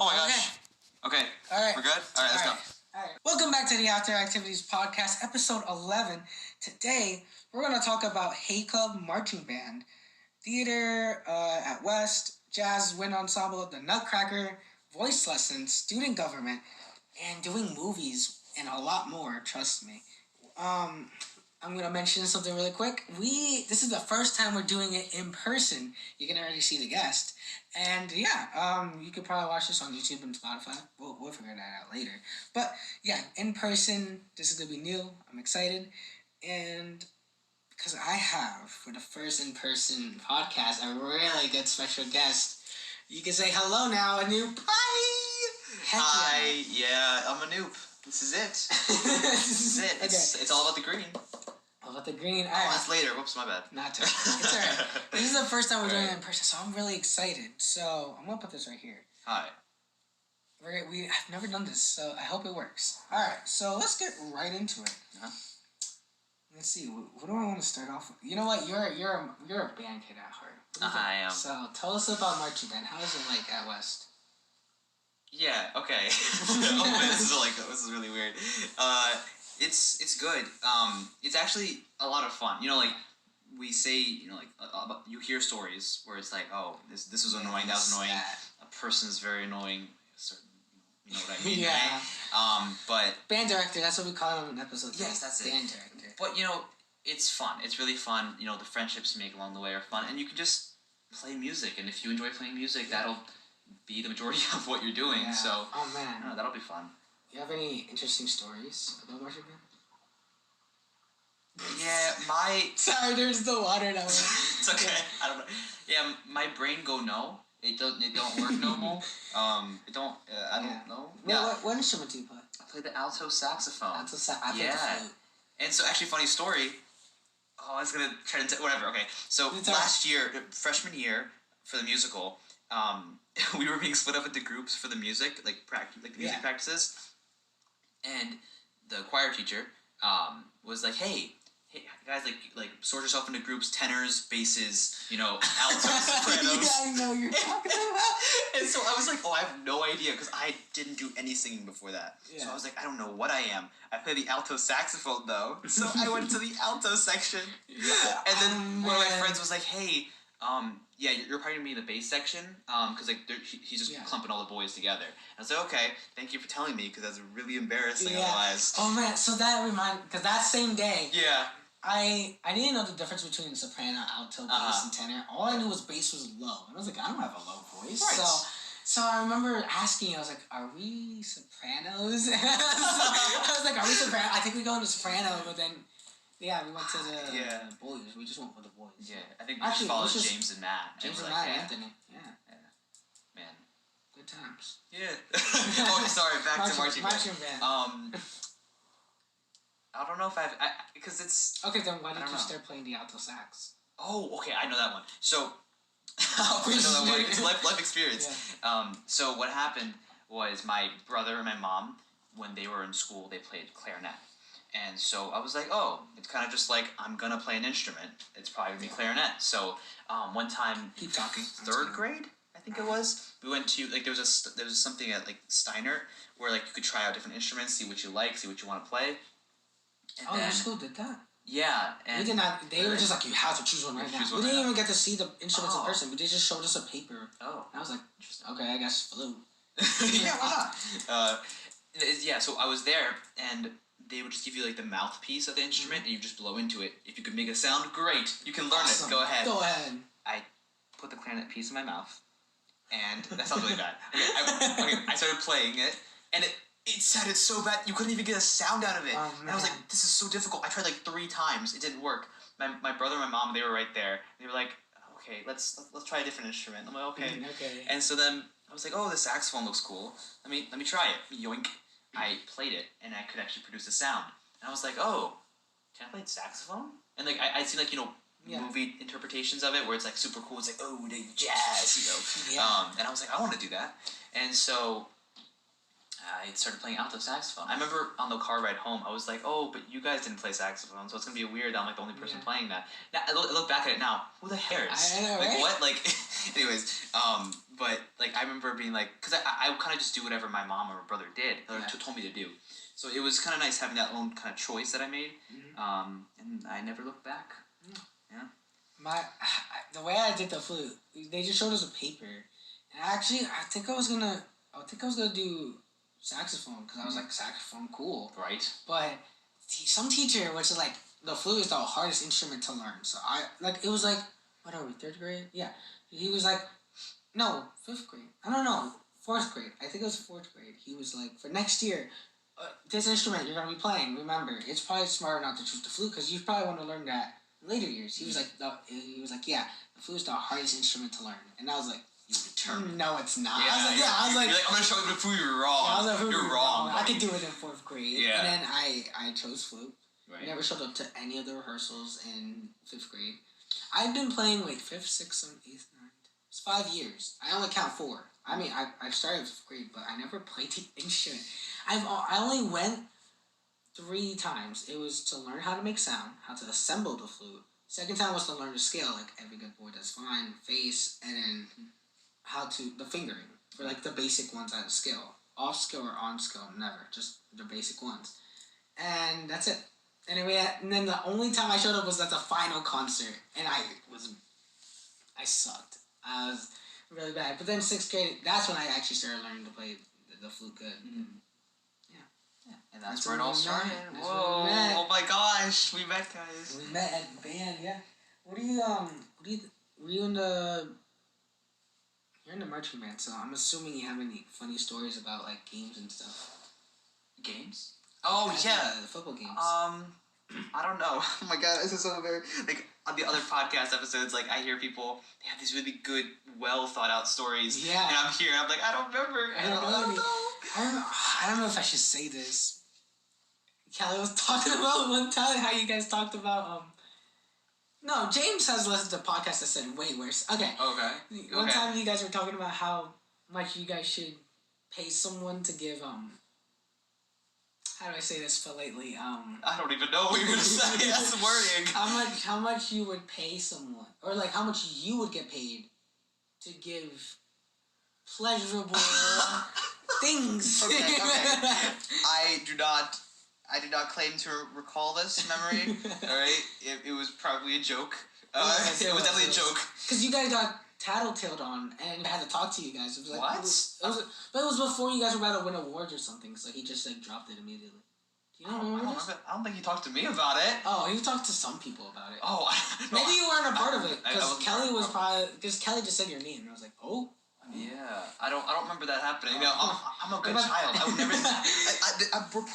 Oh my gosh. Okay. All right. We're good? All right, let's go. All right. Welcome back to the Outdoor Activities Podcast, episode 11. Today, we're going to talk about Hay Club Marching Band, theater at West, jazz wind ensemble, the Nutcracker, voice lessons, student government, and doing movies, and a lot more, trust me. I'm going to mention something really quick. This is the first time we're doing it in person. You can already see the guest. And yeah, you could probably watch this on YouTube and Spotify. We'll figure that out later. But yeah, in person, this is going to be new. I'm excited. And because I have, for the first in-person podcast, a really good special guest. You can say hello now, Anoop. Hi! Heck Hi, yeah, I'm Anoop. This is it. This is it. It's all about the green. All about the green. Oh, that's later. Whoops, my bad. Not too. It's alright. This is the first time we're doing it in person, so I'm really excited. So I'm gonna put this right here. Hi. I've never done this, so I hope it works. All right, so let's get right into it. Huh? Let's see. What do I want to start off with? You know what? You're a band kid at heart. I am. So tell us about marching band. How is it like at West? Yeah. Okay. This is really weird. It's good. It's actually a lot of fun. You know, like we say, you hear stories where it's like, oh, this was annoying, that was annoying. A person is very annoying. You know what I mean? Yeah. Right? But band director. That's what we call him in episode 3. Yes, that's it. Band director. But it's fun. It's really fun. You know, the friendships you make along the way are fun, and you can just play music. And if you enjoy playing music, that'll be the majority of what you're doing. Yeah. So, oh man, that'll be fun. You have any interesting stories about marching band? Yeah, Sorry, there's the water now. It's okay. I don't know. Yeah, my brain go no. It don't work no more. I don't know. Yeah. What instrument do you play? I play the alto saxophone. I play the flute. And so, actually, funny story. Oh, I was gonna try to whatever. Okay, so last year, freshman year, for the musical, we were being split up into groups for the music, like music practices, and the choir teacher was like, hey guys, like sort yourself into groups: tenors, basses, altos, sopranos. Yeah, I know you're talking about. And so I was like, oh, I have no idea, because I didn't do any singing before that. Yeah. So I was like, I don't know what I am. I play the alto saxophone though, so I went to the alto section. Yeah. And then one of my friends was like, hey, yeah, you're probably gonna be in the bass section, because he's just clumping all the boys together. And I was like, okay, thank you for telling me, because that's really embarrassing otherwise. Oh man, so that because that same day. Yeah. I didn't know the difference between soprano, alto, bass, and tenor. All I knew was bass was low. And I was like, I don't have a low voice. Right. So I remember asking, I was like, are we sopranos? I was like, are we soprano? I think we go into soprano, but then, we went to the boys. We just went with the boys. Yeah, I think we just followed James and Matt. James and Matt, Anthony. Yeah. Man. Good times. Yeah. Oh, sorry, back to marching band. I don't know if because it's... Okay, then why did you start playing the alto sax? Oh, okay, I know that one. So, it's life experience. Yeah. So what happened was my brother and my mom, when they were in school, they played clarinet. And so I was like, oh, it's kind of just like, I'm going to play an instrument. It's probably going to be clarinet. So one time, keep talking. 3rd grade, I think it was, we went to, there was something at Steiner where you could try out different instruments, see what you like, see what you want to play. And your school did that? Yeah. And we did not. They were just like, you have to choose one right now. We didn't even get to see the instruments in person. They just showed us a paper. Oh. And I was like, okay, I guess flute. Yeah, why not? Yeah, so I was there, and they would just give you the mouthpiece of the instrument, and you just blow into it. If you could make a sound, great. You can learn it. Go ahead. Go ahead. I put the clarinet piece in my mouth, and that sounds really bad. I started playing it, and it sounded so bad, you couldn't even get a sound out of it. And I was like, this is so difficult. I tried 3 times. It didn't work. My brother and my mom, they were right there. They were like, okay, let's try a different instrument. I'm like, okay. Okay. And so then I was like, oh, the saxophone looks cool. Let me try it. Yoink. I played it, and I could actually produce a sound. And I was like, oh, can I play saxophone? And I'd seen movie interpretations of it where it's super cool. It's oh, the jazz, Yeah. And I was like, I want to do that. And so I started playing alto saxophone. I remember on the car ride home, I was like, oh, but you guys didn't play saxophone, so it's going to be weird that I'm the only person playing that. Now, I look back at it now, who the cares? I know, right? What? Anyways, But like I remember being like, because I kind of just do whatever my mom or brother did or told me to do. So it was kind of nice having that own kind of choice that I made, and I never looked back. Yeah. The way I did the flute, they just showed us a paper, and actually I think I was gonna do saxophone because I was like saxophone cool. Right. But some teacher was like the flute is the hardest instrument to learn. So it was like what are we 3rd grade? Yeah. He was like no 5th grade. I don't know 4th grade. I think it was 4th grade. He was like for next year. This instrument you're gonna be playing. Remember, it's probably smarter not to choose the flute because you probably want to learn that later years. He was like, yeah, the flute is the hardest instrument to learn, and I was like, you were determined. No, it's not. Yeah, I was like, you're like, I'm gonna show you the flute. You're wrong. Yeah, I was like, you're wrong. I could do it in 4th grade. Yeah. And then I chose flute. Right. Never showed up to any of the rehearsals in 5th grade. I've been playing like 5th, 6th, 7th, 8th, 9th. It's 5 years. I only count 4. I mean, I started in 5th grade, but I never played the instrument. I only went 3 times. It was to learn how to make sound, how to assemble the flute. Second time was to learn the scale, like every good boy does fine, face, and then the fingering for like the basic ones out of scale. Off scale or on scale, never. Just the basic ones. And that's it. Anyway, and then the only time I showed up was at the final concert, and I sucked. I was really bad. But then 6th grade, that's when I actually started learning to play the flute good. Mm-hmm. Yeah. And that's where it all started. Whoa! Oh my gosh, we met, guys. We met at band, yeah. Were you in the? You're in the marching band, so I'm assuming you have any funny stories about like games and stuff. Games? Oh yeah, the football games. I don't know. Oh my god, this is so very like on the other podcast episodes. Like I hear people they have these really good, well thought out stories. Yeah. And I'm here, and I'm like, I don't remember. I don't know. I don't know if I should say this. Callie was talking about one time how you guys talked about No, James has listened to podcasts that said way worse. Okay. One time you guys were talking about how much you guys should pay someone to give how do I say this politely? I don't even know what you're gonna say. That's worrying. How much you would pay someone, or like how much you would get paid to give pleasurable things. Okay. I do not claim to recall this memory. All right, it was probably a joke. It was definitely a joke. Because you guys got tattletaled on, and I had to talk to you guys. It was like what? But it was before you guys were about to win awards or something. So he just like dropped it immediately. Do you know remember this? I don't think he talked to me about it. Oh, he talked to some people about it. Oh, maybe you weren't a part of it because Kelly was probably because Kelly just said your name, and I was like, oh. Yeah, I don't remember that happening. You know, I'm a good child. I would never.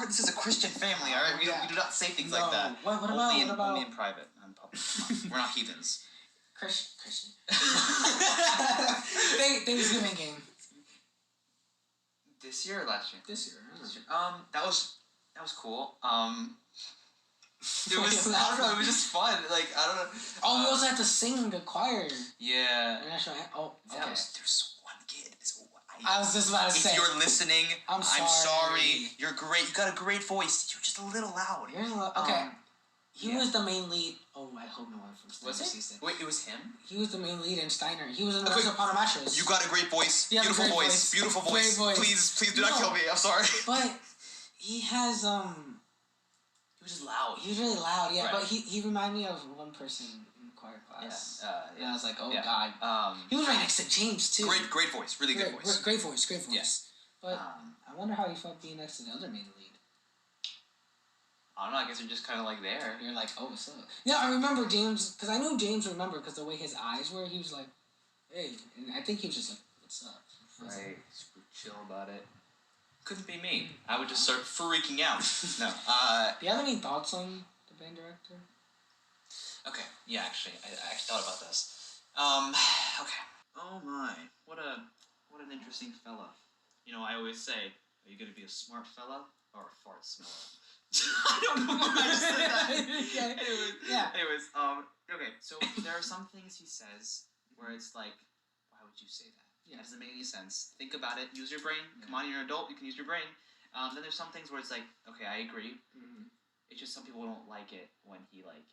This is a Christian family, all right. We do not say things like that. What about only in private, not in public. We're not heathens. Christian. Thanksgiving game. This year or last year? This year. That was cool. It was I don't know. It was just fun. Like I don't know. Oh, we also had to sing the choir. Yeah. Oh, okay. There's one kid. I was just about to say. If you're listening, I'm sorry. You're great. You got a great voice. You're just a little loud. Okay. He was the main lead. Oh, I hope no one from Steiner sees it. Wait, it was him? He was the main lead in Steiner. He was in the Once Upon a Mattress. You got a great voice. Beautiful voice. Beautiful voice. Please do not kill me. I'm sorry. But he has He was just loud. He was really loud, yeah. Right. But he reminded me of one person in choir class. Yeah. And I was like, oh god. He was right next to James too. Great voice. Really good voice. Great voice. Yes. But I wonder how he felt being next to the other main lead. I don't know. I guess you're just kind of like there. You're like, oh, what's up? Yeah, I remember James because I knew James remembered because the way his eyes were. He was like, hey, and I think he was just like, what's up? Right. Super chill about it. Couldn't be me. I would just start freaking out. No. Do you have any thoughts on the band director? Okay. Yeah, actually, I actually thought about this. Okay. Oh my, what an interesting fella. You know, I always say, are you gonna be a smart fella or a fart smeller? I don't know why I just said that. Anyways, okay. So there are some things he says where it's like, why would you say that? Yeah. That doesn't make any sense. Think about it. Use your brain. Yeah. Come on, you're an adult. You can use your brain. Then there's some things where it's like, okay, I agree. Mm-hmm. It's just some people don't like it when he like.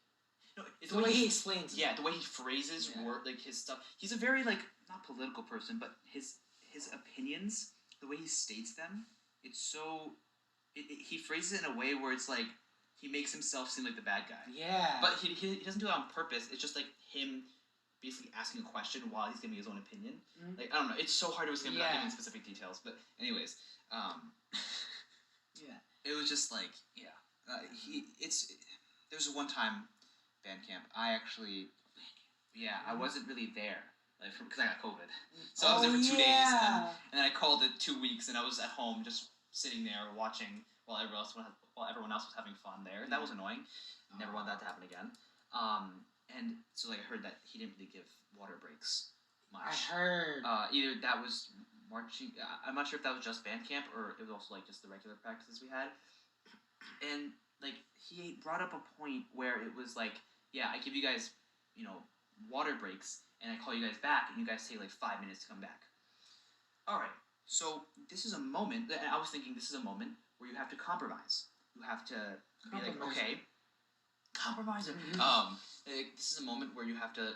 No, it's the way he explains. Yeah, the way he phrases word, like his stuff. He's a very like not political person, but his opinions, the way he states them, it's so. He phrases it in a way where it's like he makes himself seem like the bad guy. Yeah. But he doesn't do it on purpose. It's just like him basically asking a question while he's giving his own opinion. Mm-hmm. Like I don't know. It's so hard to explain without giving specific details. But anyways, yeah. It was just like There's one time band camp. I wasn't really there. Like, because I got COVID, so I was there for 2 days, and then I called it 2 weeks, and I was at home just sitting there watching while everyone else was having fun there. That was annoying. Never want that to happen again. And so like I heard that he didn't really give water breaks much. I heard. Either that was marching. I'm not sure if that was just band camp or it was also like just the regular practices we had. And like he brought up a point where it was like, yeah, I give you guys, water breaks. And I call you guys back, and you guys take like 5 minutes to come back. All right. So this is a moment, and I was thinking this is a moment where you have to compromise. You have to be like, okay, compromise it. Mm-hmm. This is a moment where you have to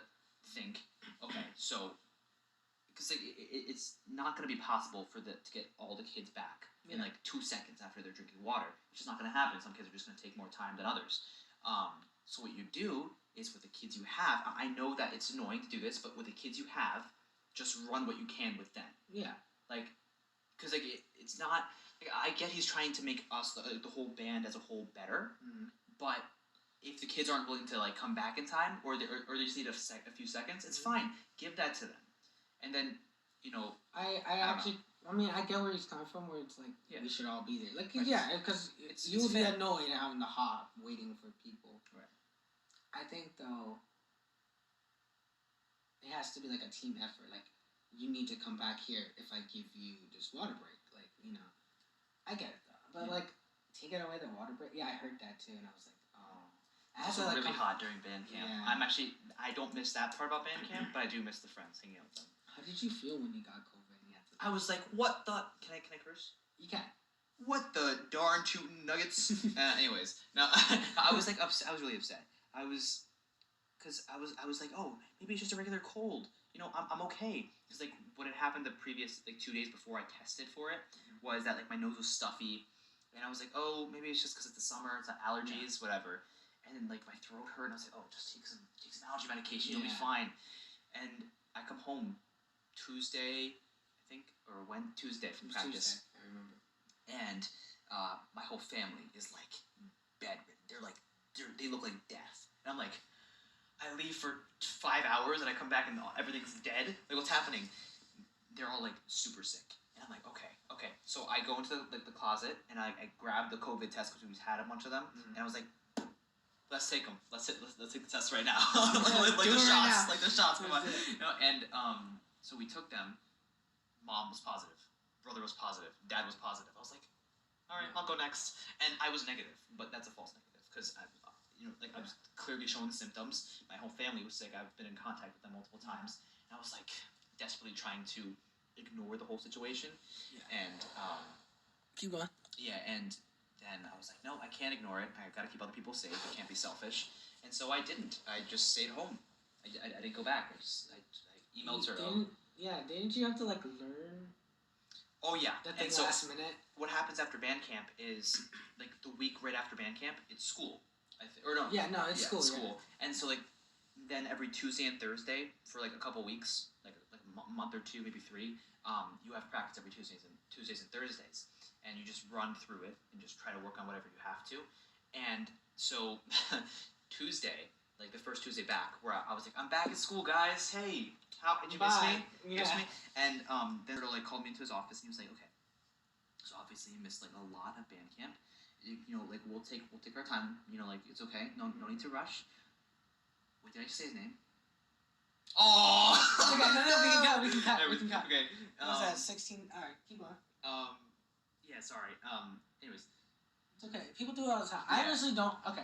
think, okay, so because like it's not going to be possible to get all the kids back in like 2 seconds after they're drinking water, which is not going to happen. Some kids are just going to take more time than others. So what you do is with the kids you have, I know that it's annoying to do this, but with the kids you have, just run what you can with them. Yeah. Like, because like it's not. Like, I get he's trying to make us the whole band as a whole better, but if the kids aren't willing to like come back in time, or they just need a few seconds, it's fine. Give that to them, and then I mean, I get where he's coming from, where it's like, we should all be there. Like, because you would be annoyed out in the hot waiting for people. Right. I think, though, it has to be like a team effort. Like, you need to come back here if I give you this water break. Like, I get it, though. But, like, taking away the water break, I heard that, too, and I was like, oh. It's also really hot during band camp. Yeah. I don't miss that part about band camp, but I do miss the friends hanging out with them. How did you feel when you got COVID? I was like, what the... Can I curse? You can. What the darn tootin' nuggets? Anyways, no, I was like upset. I was really upset. I was like, oh, maybe it's just a regular cold. I'm okay. Because like what had happened the previous 2 days before I tested for it was that like my nose was stuffy, and I was like, oh, maybe it's just because it's the summer, it's not allergies, whatever. And then like my throat hurt, and I was like, oh, just take some allergy medication, you'll be fine. And I come home Tuesday, I think, or Tuesday from practice. Tuesday, I remember. And my whole family is like bedridden. They're like they look like death. And I'm like, I leave for 5 hours and I come back and everything's dead. Like, what's happening? They're all like super sick. And I'm like, okay. So I go into the closet and I grab the COVID test because we've had a bunch of them. Mm-hmm. And I was like, let's take them. Let's take the test right now. like the shots. Right, like the shots. Come on. And so we took them. Mom was positive. Brother was positive. Dad was positive. I was like, all right, I'll go next. And I was negative, but that's a false negative because I was clearly showing the symptoms. My whole family was sick. I've been in contact with them multiple times. And I was like desperately trying to ignore the whole situation. Yeah. And keep going. Yeah, and then I was like, no, I can't ignore it. I got to keep other people safe. I can't be selfish. And so I didn't. I just stayed home. I didn't go back. I emailed her. Didn't you have to like learn? Oh yeah. And so last minute. What happens after band camp is like the week right after band camp, it's school. It's school. School. Yeah. And so like then every Tuesday and Thursday for like a couple weeks, like a month or two, maybe 3, you have practice every Tuesdays and Thursdays, and you just run through it and just try to work on whatever you have to. And so Tuesday, like the first Tuesday back, where I was like, I'm back at school, guys. Hey, how did you miss me? Yeah. Miss me? And then like called me into his office and he was like, okay, so obviously you missed like a lot of band camp. Like we'll take our time. Like it's okay. No need to rush. Wait, did I just say his name? Oh. Okay, we can cut. Okay. Was that 16? All right, keep going. Yeah. Sorry. Anyways. It's okay. People do it all the time. Yeah. I honestly don't. Okay.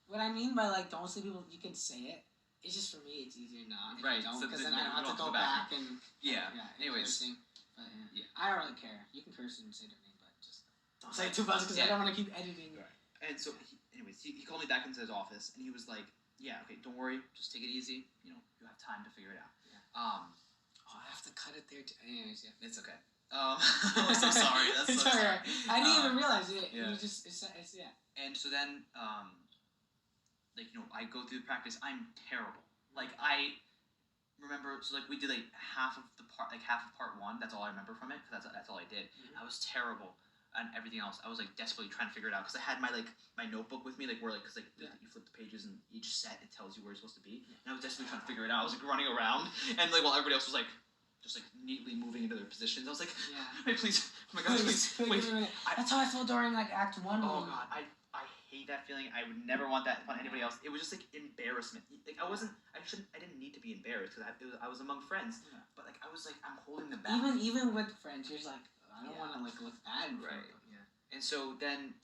What I mean by like don't say people, you can say it. It's just for me, it's easier not. Right. Because then I don't have to go back and. Yeah. Anyways. Cursing. But, yeah. I don't really care. You can curse and say their name, but just don't say it too much because I don't want to keep editing. Right. And so, he called me back into his office and he was like, "Yeah, okay, don't worry, just take it easy. You have time to figure it out." Yeah. Oh, I have to cut it there. Anyways, yeah. It's okay. I'm so sorry. That's It's so sorry. alright. I didn't even realize it. Yeah. You just it's yeah. And so then, like, you know, I go through the practice. I'm terrible. Like, I remember, so like we did like half of part one. That's all I remember from it because that's all I did. Mm-hmm. I was terrible. And everything else, I was like desperately trying to figure it out because I had my notebook with me, like where because you flip the pages and each set it tells you where it's supposed to be, and I was desperately trying to figure it out. I was like running around and like while everybody else was like just like neatly moving into their positions. I was like, wait, please, oh my god, please, wait. That's how I felt during like Act 1. Oh god, I hate that feeling. I would never want that on anybody else. It was just like embarrassment. Like I didn't need to be embarrassed because I was among friends, but like I was like I'm holding them back. Even with friends, you're just like. I don't want to like look bad. Right. Yeah. And so then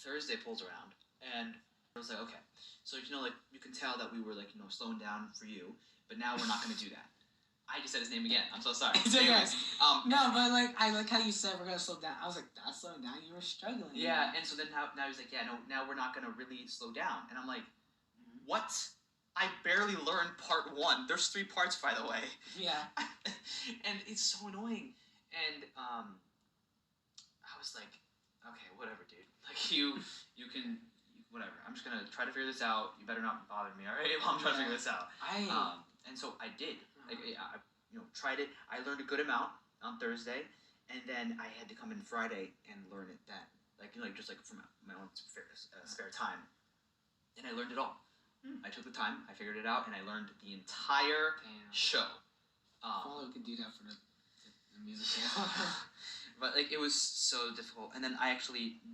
Thursday pulls around, and I was like, okay, so you know, like you can tell that we were like slowing down for you, but now we're not going to do that. I just said his name again. I'm so sorry. It's okay. No, but like I like how you said we're gonna slow down. I was like, that's slowing down. You were struggling. Yeah. And so then now he's like, yeah, no, now we're not going to really slow down, and I'm like, what? I barely learned part one. There's 3 parts, by the way. Yeah. And it's so annoying, and I was like, okay, whatever, dude. Like whatever. I'm just gonna try to figure this out. You better not bother me, all right? I'm trying to figure this out. And so I did. Like I tried it. I learned a good amount on Thursday, and then I had to come in Friday and learn it then. Like just like from my own spare time, and I learned it all. I took the time. I figured it out, and I learned the entire show. Well, we could do that for the music. But like it was so difficult, and then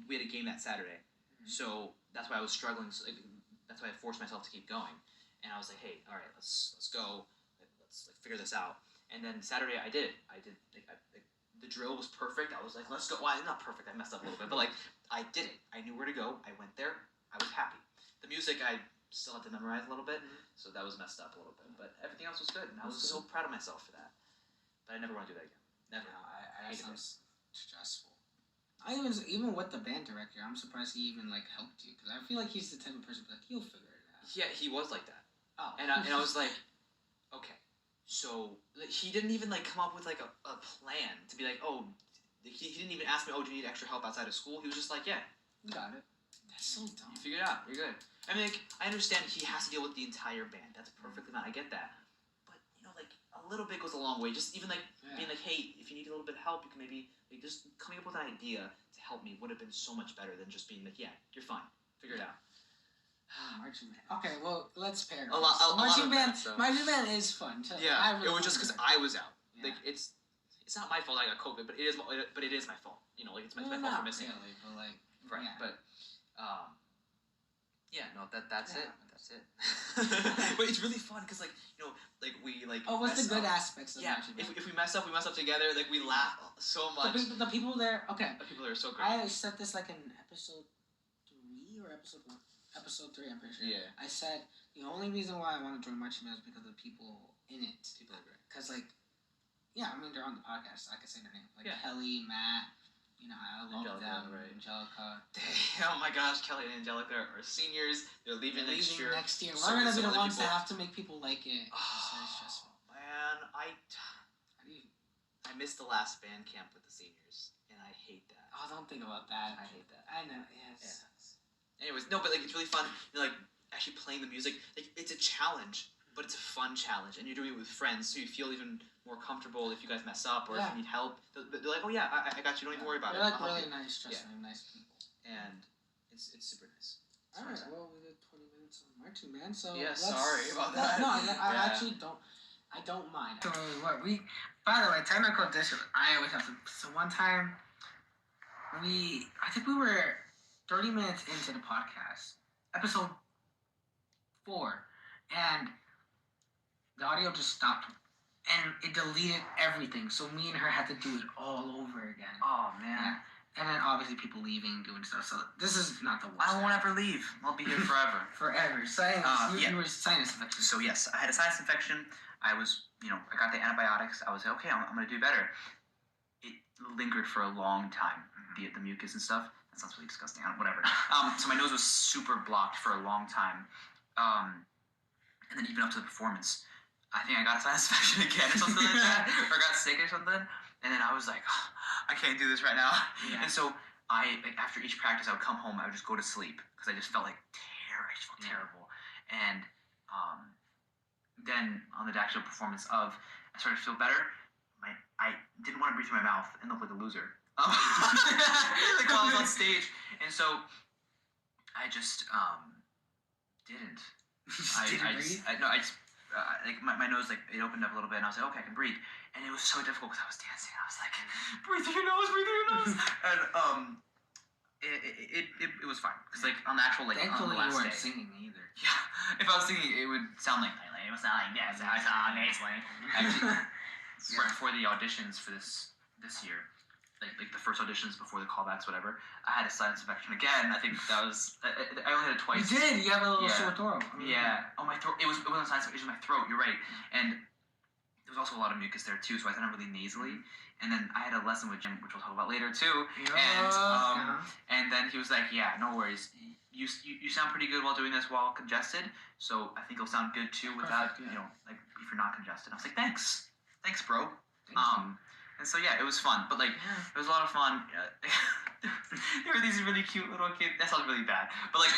we had a game that Saturday, so that's why I was struggling. So, that's why I forced myself to keep going, and I was like, hey, all right, let's go, let's figure this out. And then Saturday I did the drill was perfect. I was like, let's go. Well, not perfect. I messed up a little bit, but like I did it. I knew where to go. I went there. I was happy. The music I still had to memorize a little bit, so that was messed up a little bit. But everything else was good, and I was so proud of myself for that. But I never want to do that again. Never. I sounds stressful. Even with the band director, I'm surprised he even like helped you because I feel like he's the type of person like he'll figure it out. Yeah, he was like that. Oh. And I was like, okay, so like, he didn't even like come up with like a plan to be like, oh, he didn't even ask me, oh, do you need extra help outside of school? He was just like, yeah, you got it. That's so dumb. You figured it out. You're good. I mean, like, I understand he has to deal with the entire band. That's perfectly fine. I get that. But like a little bit goes a long way. Just even like being like, hey, if you need a little bit of help, you can maybe like just coming up with an idea to help me would have been so much better than just being like, yeah, you're fine, figure it out. Marching band. Okay, well let's pair. Marching band. Marching band is fun. Yeah, it was just because I was out. Yeah. Like it's not my fault I got COVID, but it is my fault. Like it's my fault for missing. Really, but like right, yeah. But yeah, no, that's it. That's it. But it's really fun because like we like. Oh, what's the good aspects of Marching Band? If we mess up together. Like we laugh so much. The people there. Okay. The people there are so great. I said this like in episode 3 or episode 1. Episode 3, I'm pretty sure. Yeah. I said the only reason why I want to join Marching Band is because of the people in it. People are great. Because yeah, I mean they're on the podcast. So I can say their name. Like Kelly, Matt. I love them. Right. Angelica. Oh my gosh, Kelly and Angelica are seniors. They're leaving next year. We're gonna be the ones that have to make people like it. It's very stressful. Man, I missed the last band camp with the seniors, and I hate that. Oh, don't think about that. I hate that. I know. Yes. Yeah. Anyways, no, but like it's really fun. Like actually playing the music. Like it's a challenge, but it's a fun challenge, and you're doing it with friends, so you feel even more comfortable if you guys mess up or if you need help. They're like, oh yeah, I got you. Don't even worry about it. They're like really nice, nice people, and it's super nice. All right, well we did 20 minutes on Marching Band, so sorry about that. No, I actually don't. I don't mind. So what we? By the way, technical issue. I always have to. So one time, I think we were 30 minutes into the podcast, episode 4, and the audio just stopped. And it deleted everything, so me and her had to do it all over again. Oh, man. Yeah. And then obviously people leaving, doing stuff, so this is not the worst. I won't ever leave. I'll be here forever. Forever. You were sinus infection. So yes, I had a sinus infection. I was, I got the antibiotics. I was like, okay, I'm going to do better. It lingered for a long time, the mucus and stuff. That sounds really disgusting. Whatever. So my nose was super blocked for a long time. And then even up to the performance. I think I got a sinus infection again or something like that, or got sick or something. And then I was like, oh, I can't do this right now. Yeah. And so after each practice, I would come home. I would just go to sleep because I just felt like I just felt terrible. And then on the actual performance of, I started to feel better. I didn't want to breathe through my mouth and look like a loser. Like while I was on stage, and so I just didn't. Like my nose, like it opened up a little bit, and I was like, okay, I can breathe. And it was so difficult because I was dancing. I was like, breathe through your nose, breathe through your nose. And it was fine because like on the actual like thankfully on the last you weren't day, singing either. Yeah, if I was singing, it would sound like it would sound like this. I sound amazing. Actually, for the auditions for this year, like the first auditions before the callbacks, whatever, I had a sinus infection again. I think that was I only had it twice. You did. You have a little sore throat. Yeah. Oh, my throat. It wasn't sinus infection. It was my throat. You're right. And there was also a lot of mucus there too, so I sounded really nasally. And then I had a lesson with Jim, which we'll talk about later too. And then he was like, "Yeah, no worries. You sound pretty good while doing this while congested. So I think it'll sound good too without like if you're not congested." I was like, "Thanks, bro." And so yeah, it was fun. But like it was a lot of fun. There were these really cute little kids. That sounds really bad, but like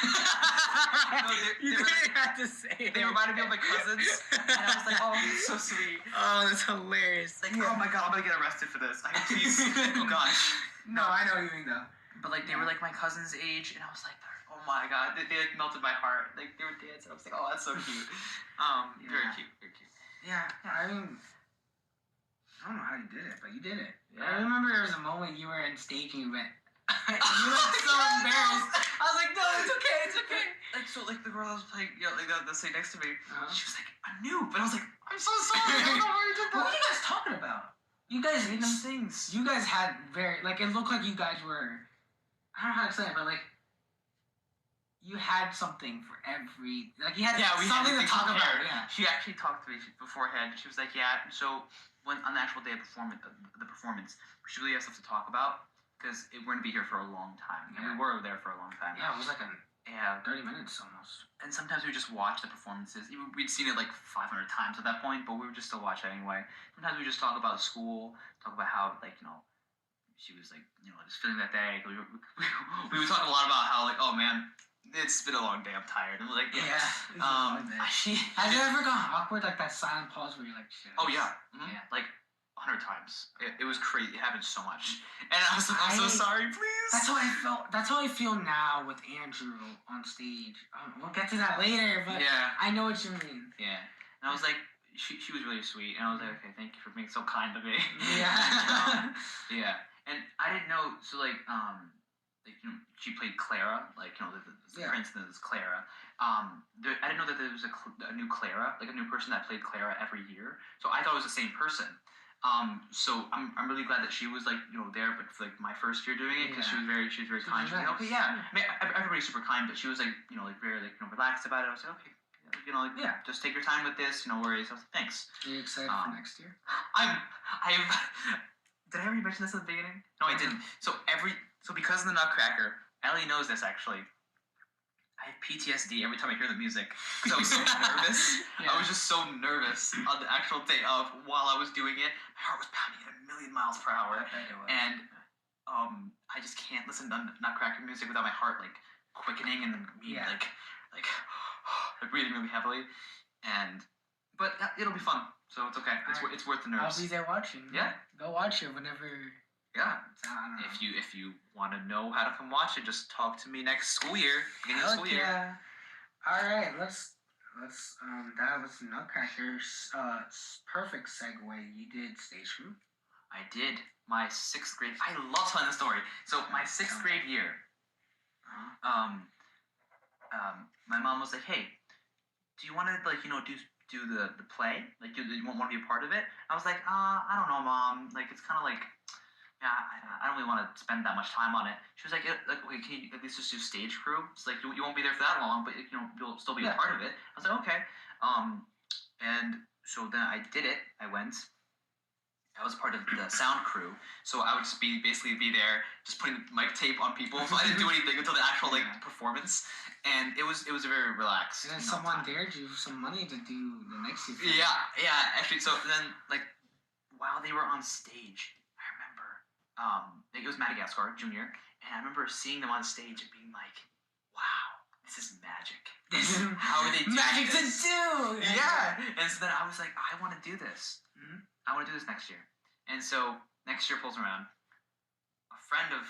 you didn't have to say it. They reminded me of my cousins, and I was like, "Oh, that's so sweet." Oh, that's hilarious. Like, oh my god, I'm gonna get arrested for this. Please. Oh gosh. No, I know what you mean though. But like they were like my cousin's age, and I was like, oh my god, they like melted my heart. Like they were dancing. I was like, oh, that's so cute. Very cute, very cute. Yeah, I mean, I don't know how you did it, but you did it. Yeah. I remember there was a moment you were in staging event. You were so embarrassed. I was like, no, it's okay. Like so, like the girl that was playing, like that sitting next to me, she was like, Anoop, and I was like, I'm so sorry. I don't know why you did that. What were you guys talking about? You guys made them things. You guys had it looked like you guys were, I don't know how to explain it, but like, you had something for every, like you had something to talk about. Yeah. She actually talked to me beforehand. She was like, yeah, so when on the actual day of the performance, we should really have stuff to talk about because we're going to be here for a long time. And we were there for a long time. Yeah, it was like 30 minutes almost. And sometimes we just watch the performances. We'd seen it like 500 times at that point, but we would just still watch it anyway. Sometimes we just talk about school, talk about how, like, she was like, just feeling that day. We would talk a lot about how, like, oh man, it's been a long day, I'm tired. And we're like, yeah. Has it ever gone awkward, like that silent pause where you're like, shit? Oh yeah. Mm-hmm. Yeah. Like 100 times. It was crazy. It happened so much. And I was like, I'm so sorry, please. That's how I felt. That's how I feel now with Andrew on stage. We'll get to that later, but I know what you mean. Yeah. And I was like, she was really sweet. And I was like, okay, thank you for being so kind to me. Yeah. Yeah. And I didn't know, so like she played Clara, like, the princess is Clara. I didn't know that there was a new Clara, like a new person that played Clara every year. So I thought it was the same person. So I'm really glad that she was like there, but for like my first year doing it because she was very kind. She was like, okay, yeah. I mean, everybody's super kind, but she was like like very like relaxed about it. I was like, okay, just take your time with this. No worries. I was like, thanks. Are you excited for next year? Did I already mention this at the beginning? No, I didn't. So because of the Nutcracker, Ellie knows this actually. I have PTSD every time I hear the music because I was so nervous. I was just so nervous on the actual day of while I was doing it. My heart was pounding at 1,000,000 miles per hour, and I just can't listen to Nutcracker music without my heart like quickening and me like breathing really heavily. But it'll be fun, so it's okay. It's worth the nerves. I'll be there watching. Yeah, go watch it whenever. Yeah. If you want to know how to come watch it, just talk to me next school year. Beginning of school year. All right, let's that was Nutcracker's perfect segue. You did stage group. I did my 6th grade. I love telling the story. So my 6th grade year. My mom was like, "Hey, do you want to do the play? Like, you want to be a part of it?" I was like, I don't know, Mom. Like, it's kind of like. Yeah, I don't really want to spend that much time on it. She was like, okay, can you at least just do stage crew? It's like, you won't be there for that long, but you'll still be a part of it. I was like, okay. And so then I did it. I went. I was part of the sound crew, so I would just basically be there, just putting mic tape on people. So I didn't do anything until the actual performance, and it was very relaxed. And then someone dared you for some money to do the next few. Yeah. Actually, so then while they were on stage, I remember it was Madagascar Junior, and I remember seeing them on stage and being like, "Wow, this is magic. How are they doing magic this? to do?" Yeah. And so then I was like, I want to do this. Mm-hmm. I want to do this next year. And so next year pulls around. A friend of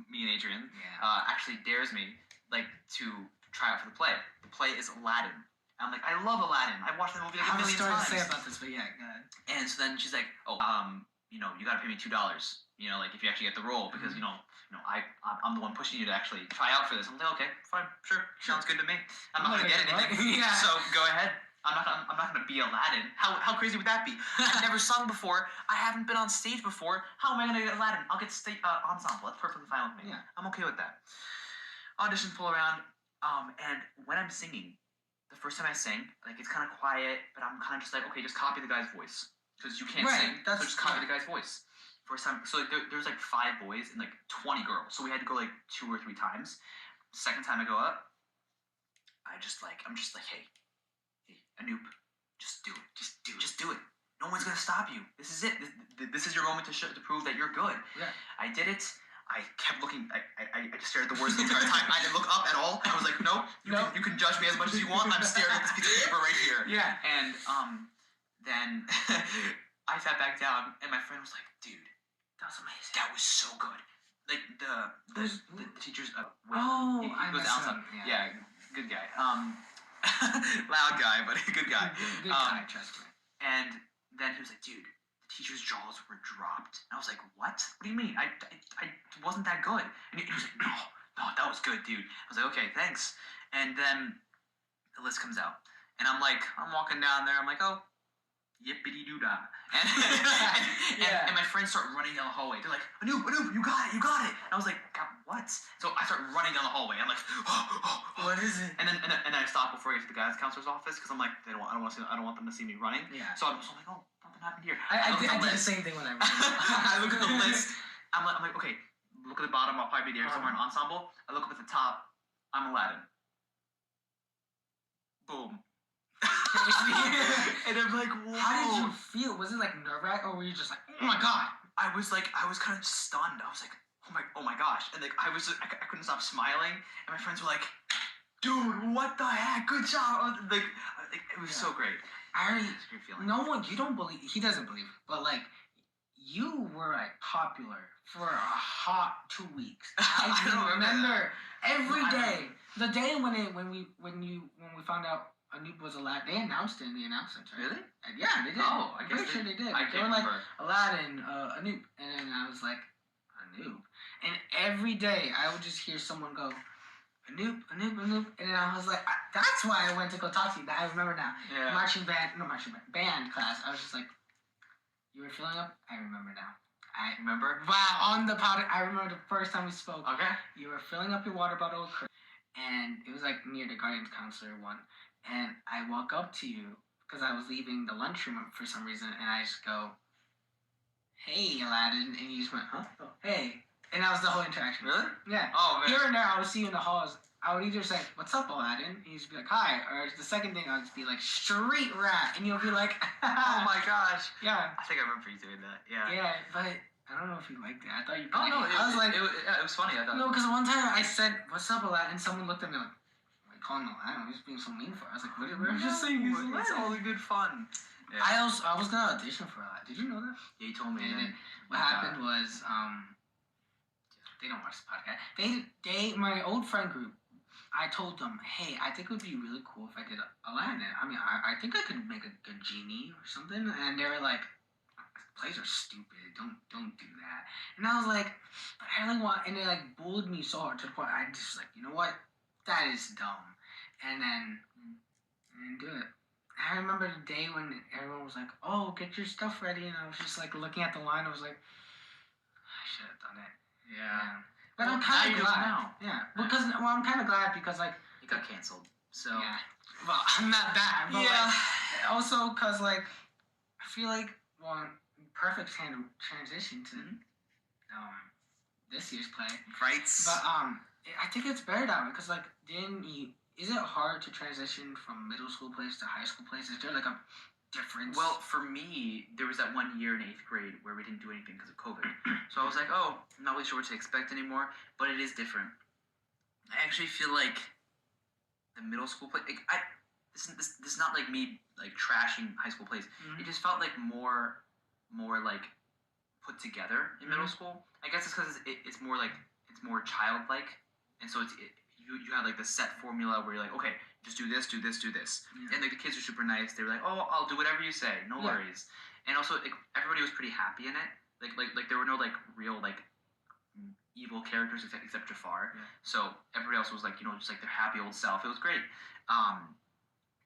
me and Adrian actually dares me to try out for the play. The play is Aladdin. I'm like, I love Aladdin. I've watched the movie a million times. I have a story to say about this, but yeah, go ahead. And so then she's like, you gotta pay me $2. If you actually get the role, because I'm the one pushing you to actually try out for this. I'm like, okay, fine, sure, sounds good to me. I'm not gonna get anything, so go ahead. I'm not gonna be Aladdin. How crazy would that be? I've never sung before. I haven't been on stage before. How am I gonna get Aladdin? I'll get ensemble. That's perfectly fine with me. Yeah. I'm okay with that. Auditions pull around, and when I'm singing, the first time I sing, it's kind of quiet, but I'm kind of just like, okay, just copy the guy's voice, because you can't sing, so just copy the guy's voice. First time, so there's 5 boys and 20 girls, so we had to go 2 or 3 times. Second time I go up, I'm just like, hey, Anoop, just do it, just do it. No one's gonna stop you. This is it. This is your moment to prove that you're good. Yeah. I did it. I kept looking. I just stared at the words the entire time. I didn't look up at all. I was like, no, you can judge me as much as you want. I'm staring at this piece of paper right here. Yeah. And then I sat back down, and my friend was like, dude, that was amazing. That was so good. The teachers. He goes outside. Yeah, good guy. Loud guy, but a good guy. Good guy, trust me. And then he was like, dude, teacher's jaws were dropped. And I was like, what? What do you mean? I wasn't that good. And he was like, no, that was good, dude. I was like, okay, thanks. And then the list comes out. And I'm walking down there. I'm like, oh, yippity-doo-dah. And my friends start running down the hallway. They're like, Anoop, you got it. And I was like, what? So I start running down the hallway. I'm like, what is it? And then I stop before I get to the guidance counselor's office, because I'm like, I don't want them to see me running. Yeah. So I'm like, oh, nothing happened here. I did the same thing when I ran. I look at the list. I'm like, okay, look at the bottom. I'll probably be there somewhere in ensemble. I look up at the top. I'm Aladdin. Boom. And I'm like, whoa. How did you feel? Was it nerve-wracking, or were you just like, oh my god? I was kind of stunned. I was like, oh my gosh. And I couldn't stop smiling. And my friends were like, dude, what the heck? Good job. It was so great. It's a great feeling. No one, you don't believe, he doesn't believe it, but you were popular for a hot 2 weeks. I remember every day. The day when we found out Anoop was Aladdin, they announced it in the announcements, right? Really? Yeah, they did. Oh, I guess they did. They were like, Aladdin, Anoop, and I was like, Anoop. And every day I would just hear someone go, Anoop, and I was like, that's why I went to go talk to you. I remember now. Yeah. Band class. I was just like, you were filling up? I remember now. I remember. Wow, on the powder. I remember the first time we spoke. Okay. You were filling up your water bottle, and it was near the guidance counselor one. And I walk up to you because I was leaving the lunchroom for some reason, and I just go, hey, Aladdin, and you just went, huh? Oh, hey. And that was the whole interaction. Really? Yeah. Oh, man. Here and there, I would see you in the halls. I would either say, what's up, Aladdin? And you'd just be like, hi. Or the second thing, I would just be like, street rat. And you'll be like, oh my gosh. Yeah. I think I remember you doing that. Yeah. Yeah, but I don't know if you liked it. I thought you. Oh, no. It was funny. I thought. No, because one time I said, what's up, Aladdin? And someone looked at me like, calling him Aladdin. He's being so mean for. I was like, what? We're just saying he's Aladdin. It's all good fun. Yeah. I was gonna audition for Aladdin. Did you know that? Yeah, you told me. And what happened was, they don't watch the podcast. My old friend group, I told them, hey, I think it would be really cool if I did Aladdin. I mean, I think I could make a good genie or something. And they were like, plays are stupid. Don't do that. And I was like, but I really want. And they bullied me so hard to the point I just you know what? That is dumb. And then I didn't do it. I remember the day when everyone was like, oh, get your stuff ready. And I was just looking at the line. I was like, I should have done it. Yeah. But I'm kind of glad. Now. Yeah. Because, I'm kind of glad because, it got canceled. So. Yeah. Well, I'm not that. But, yeah. Also, because, I feel perfect transition to this year's play. Right. But I think it's better that way because like is it hard to transition from middle school plays to high school plays? Is there like a difference? Well, for me, there was that 1 year in 8th grade where we didn't do anything because of COVID. So I was like, oh, I'm not really sure what to expect anymore, but it is different. I actually feel like the middle school play, like, this is not like me like trashing high school plays. It just felt like more like put together in middle school. I guess it's because it's more like it's more childlike, and so you have like the set formula where you're like, okay, just do this, do this, do this, and like the kids are super nice. They were like, oh, I'll do whatever you say, no worries. And also like, everybody was pretty happy in it. Like there were no like real like evil characters except Jafar. So everybody else was like, just like their happy old self. It was great.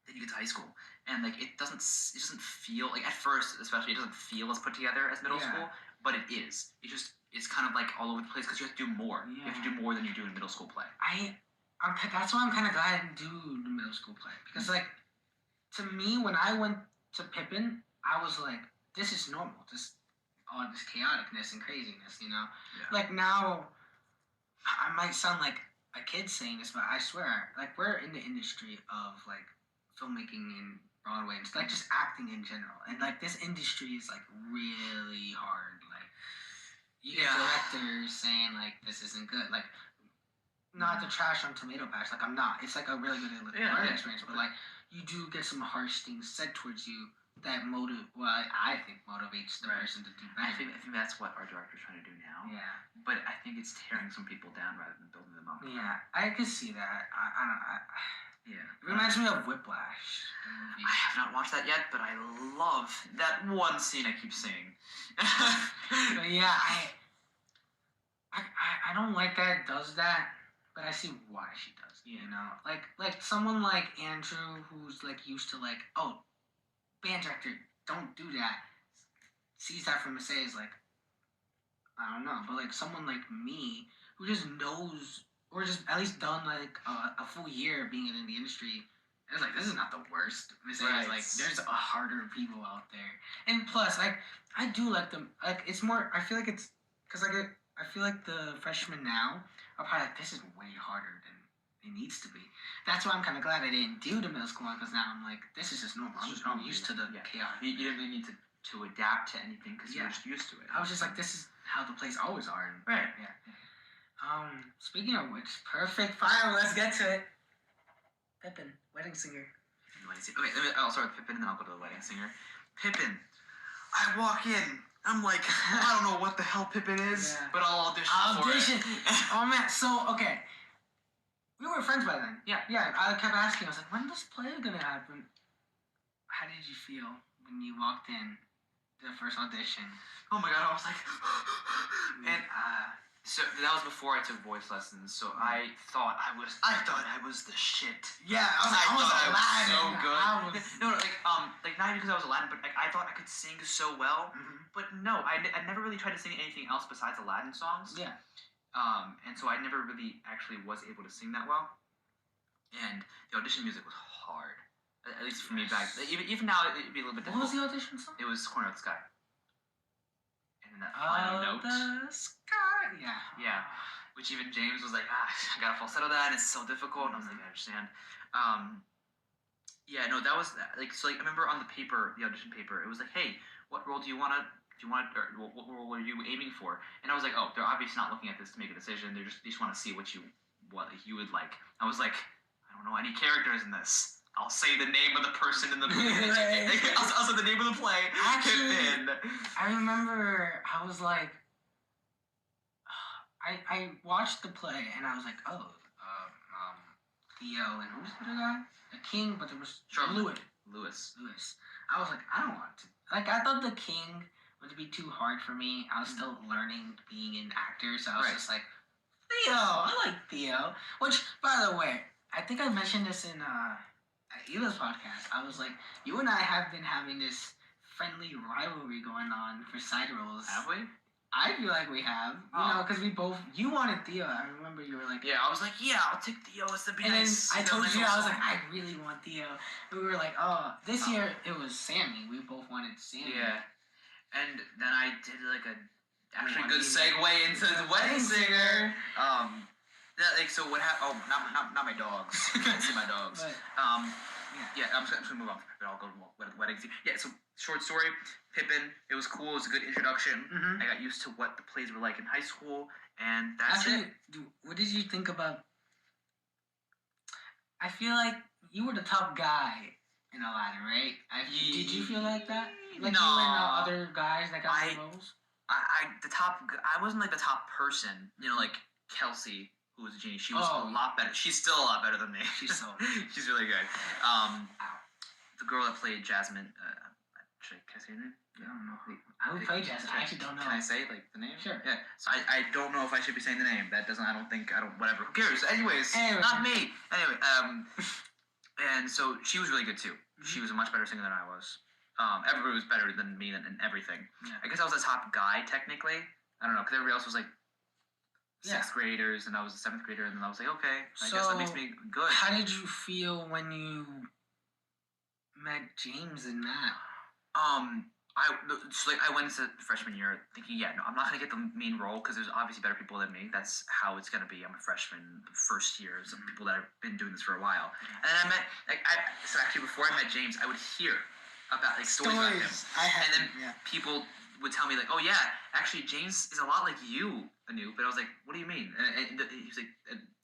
Then you get to high school, and like it doesn't feel like at first, especially, it doesn't feel as put together as middle school, but it is. It's kind of like all over the place because you have to do more. You have to do more than you do in middle school play. That's why I'm kind of glad I didn't do the middle school play because like to me when I went to Pippin, I was like, this is normal, just all this chaoticness and craziness, Like now, I might sound like a kid saying this, but I swear, like we're in the industry of like filmmaking and Broadway and like just acting in general, and like this industry is like really hard. Like you get directors saying like this isn't good, like not to trash on Tomato Patch, like I'm not. It's like a really good learning experience, but like you do get some harsh things said towards you that I think motivates the person to do better. I think that's what our director's trying to do now. Yeah. But I think it's tearing some people down rather than building them up. Yeah, I could see that. Yeah. It reminds me of Whiplash. I have not watched that yet, but I love that one scene I keep seeing. But yeah, I don't like that it does that, but I see why she does. Like someone like Andrew who's like used to like, oh, band director, don't do that. Sees that from Say is like, I don't know, but like someone like me who just knows or just at least done like a full year being in the industry, it's like this is not the worst. It's like there's a harder people out there, and plus like I do like them. Like it's more. I feel like it's because like I feel like the freshmen now are probably like this is way harder than it needs to be. That's why I'm kind of glad I didn't do the middle school one because now I'm like this is just normal. I'm used to the chaos. You didn't really need to adapt to anything because you're just used to it. I was just like this is how the plays always are. Right. Yeah. Speaking of which, perfect. Fine, let's get to it. Pippin, Wedding Singer. Okay, I'll start with Pippin, and then I'll go to the Wedding Singer. Pippin. I walk in. I'm like, I don't know what the hell Pippin is, but I'll audition for it. Oh man, so okay. We were friends by then. Yeah. I kept asking. I was like, when this play gonna happen? How did you feel when you walked in the first audition? Oh my god, I was like, and so that was before I took voice lessons. So I thought I was the shit. Yeah, I was Aladdin. So good. No, like not because I was Aladdin, but like I thought I could sing so well. But no, I never really tried to sing anything else besides Aladdin songs. Yeah. And so I never really actually was able to sing that well. And the audition music was hard. At least for me back. Even now, it'd be a little bit difficult. What was the audition song? It was Corner of the Sky. And then that final note. The sky. Yeah. Which even James was like, I gotta falsetto that, and it's so difficult. And I was like, I understand. Yeah, no, that was like so. Like I remember on the paper, the audition paper, it was like, hey, what role do you want, or what role are you aiming for? And I was like, oh, they're obviously not looking at this to make a decision. They just want to see what you would like. I was like, I don't know any characters in this. I'll say the name of the person in the movie. I'll say the name of the play. Actually, I remember I was like, I watched the play and I was like, oh, Theo and who's the other guy? The King, but there was Lewis. I was like, I don't want to. Like, I thought the King would be too hard for me. I was still learning being an actor, so I was just like, Theo. I like Theo. Which, by the way, I think I mentioned this in Hila's podcast. I was like, you and I have been having this friendly rivalry going on for side roles. Have we? I feel like we have. Because you wanted Theo. I remember you were like... Yeah, I was like, yeah, I'll take Theo. It's the be and nice. And then I told you, I was like, I really want Theo. And we were like, oh, this year it was Sammy. We both wanted Sammy. Yeah. And then I did like a actually good segue into the wedding singer. So what happened? Oh, not my dogs. I can't see my dogs. But, yeah, I'm just gonna move on from Pippin. I'll go to wedding scene. Yeah, so short story, Pippin. It was cool. It was a good introduction. Mm-hmm. I got used to what the plays were like in high school, and that's it. What did you think about? I feel like you were the top guy in Aladdin, right? Did you feel like that? Like no. you and other guys that got the roles? I wasn't like the top person. You know, like Kelsey, who was a genie. She was a lot better. She's still a lot better than me. She's really good. The girl that played Jasmine. Can I say her name? I don't know. I would play Jasmine. I actually don't know. Can I say like the name? Sure. Yeah. So I don't know if I should be saying the name. That doesn't. Whatever. Who cares? Anyways, not me. Anyway. And so she was really good too. Mm-hmm. She was a much better singer than I was. Everybody was better than me in everything. Yeah. I guess I was the top guy technically. I don't know, because everybody else was like sixth graders, and I was a seventh grader, and then I was like, okay, I guess that makes me good. How did you feel when you met James and Matt? I went into freshman year thinking, I'm not gonna get the main role because there's obviously better people than me. That's how it's gonna be. I'm a freshman, the first year, some people that have been doing this for a while. And then I met so actually before I met James, I would hear about like stories about him, and then people would tell me like, oh yeah, actually James is a lot like you, Anoop. And I was like, what do you mean? And he was like,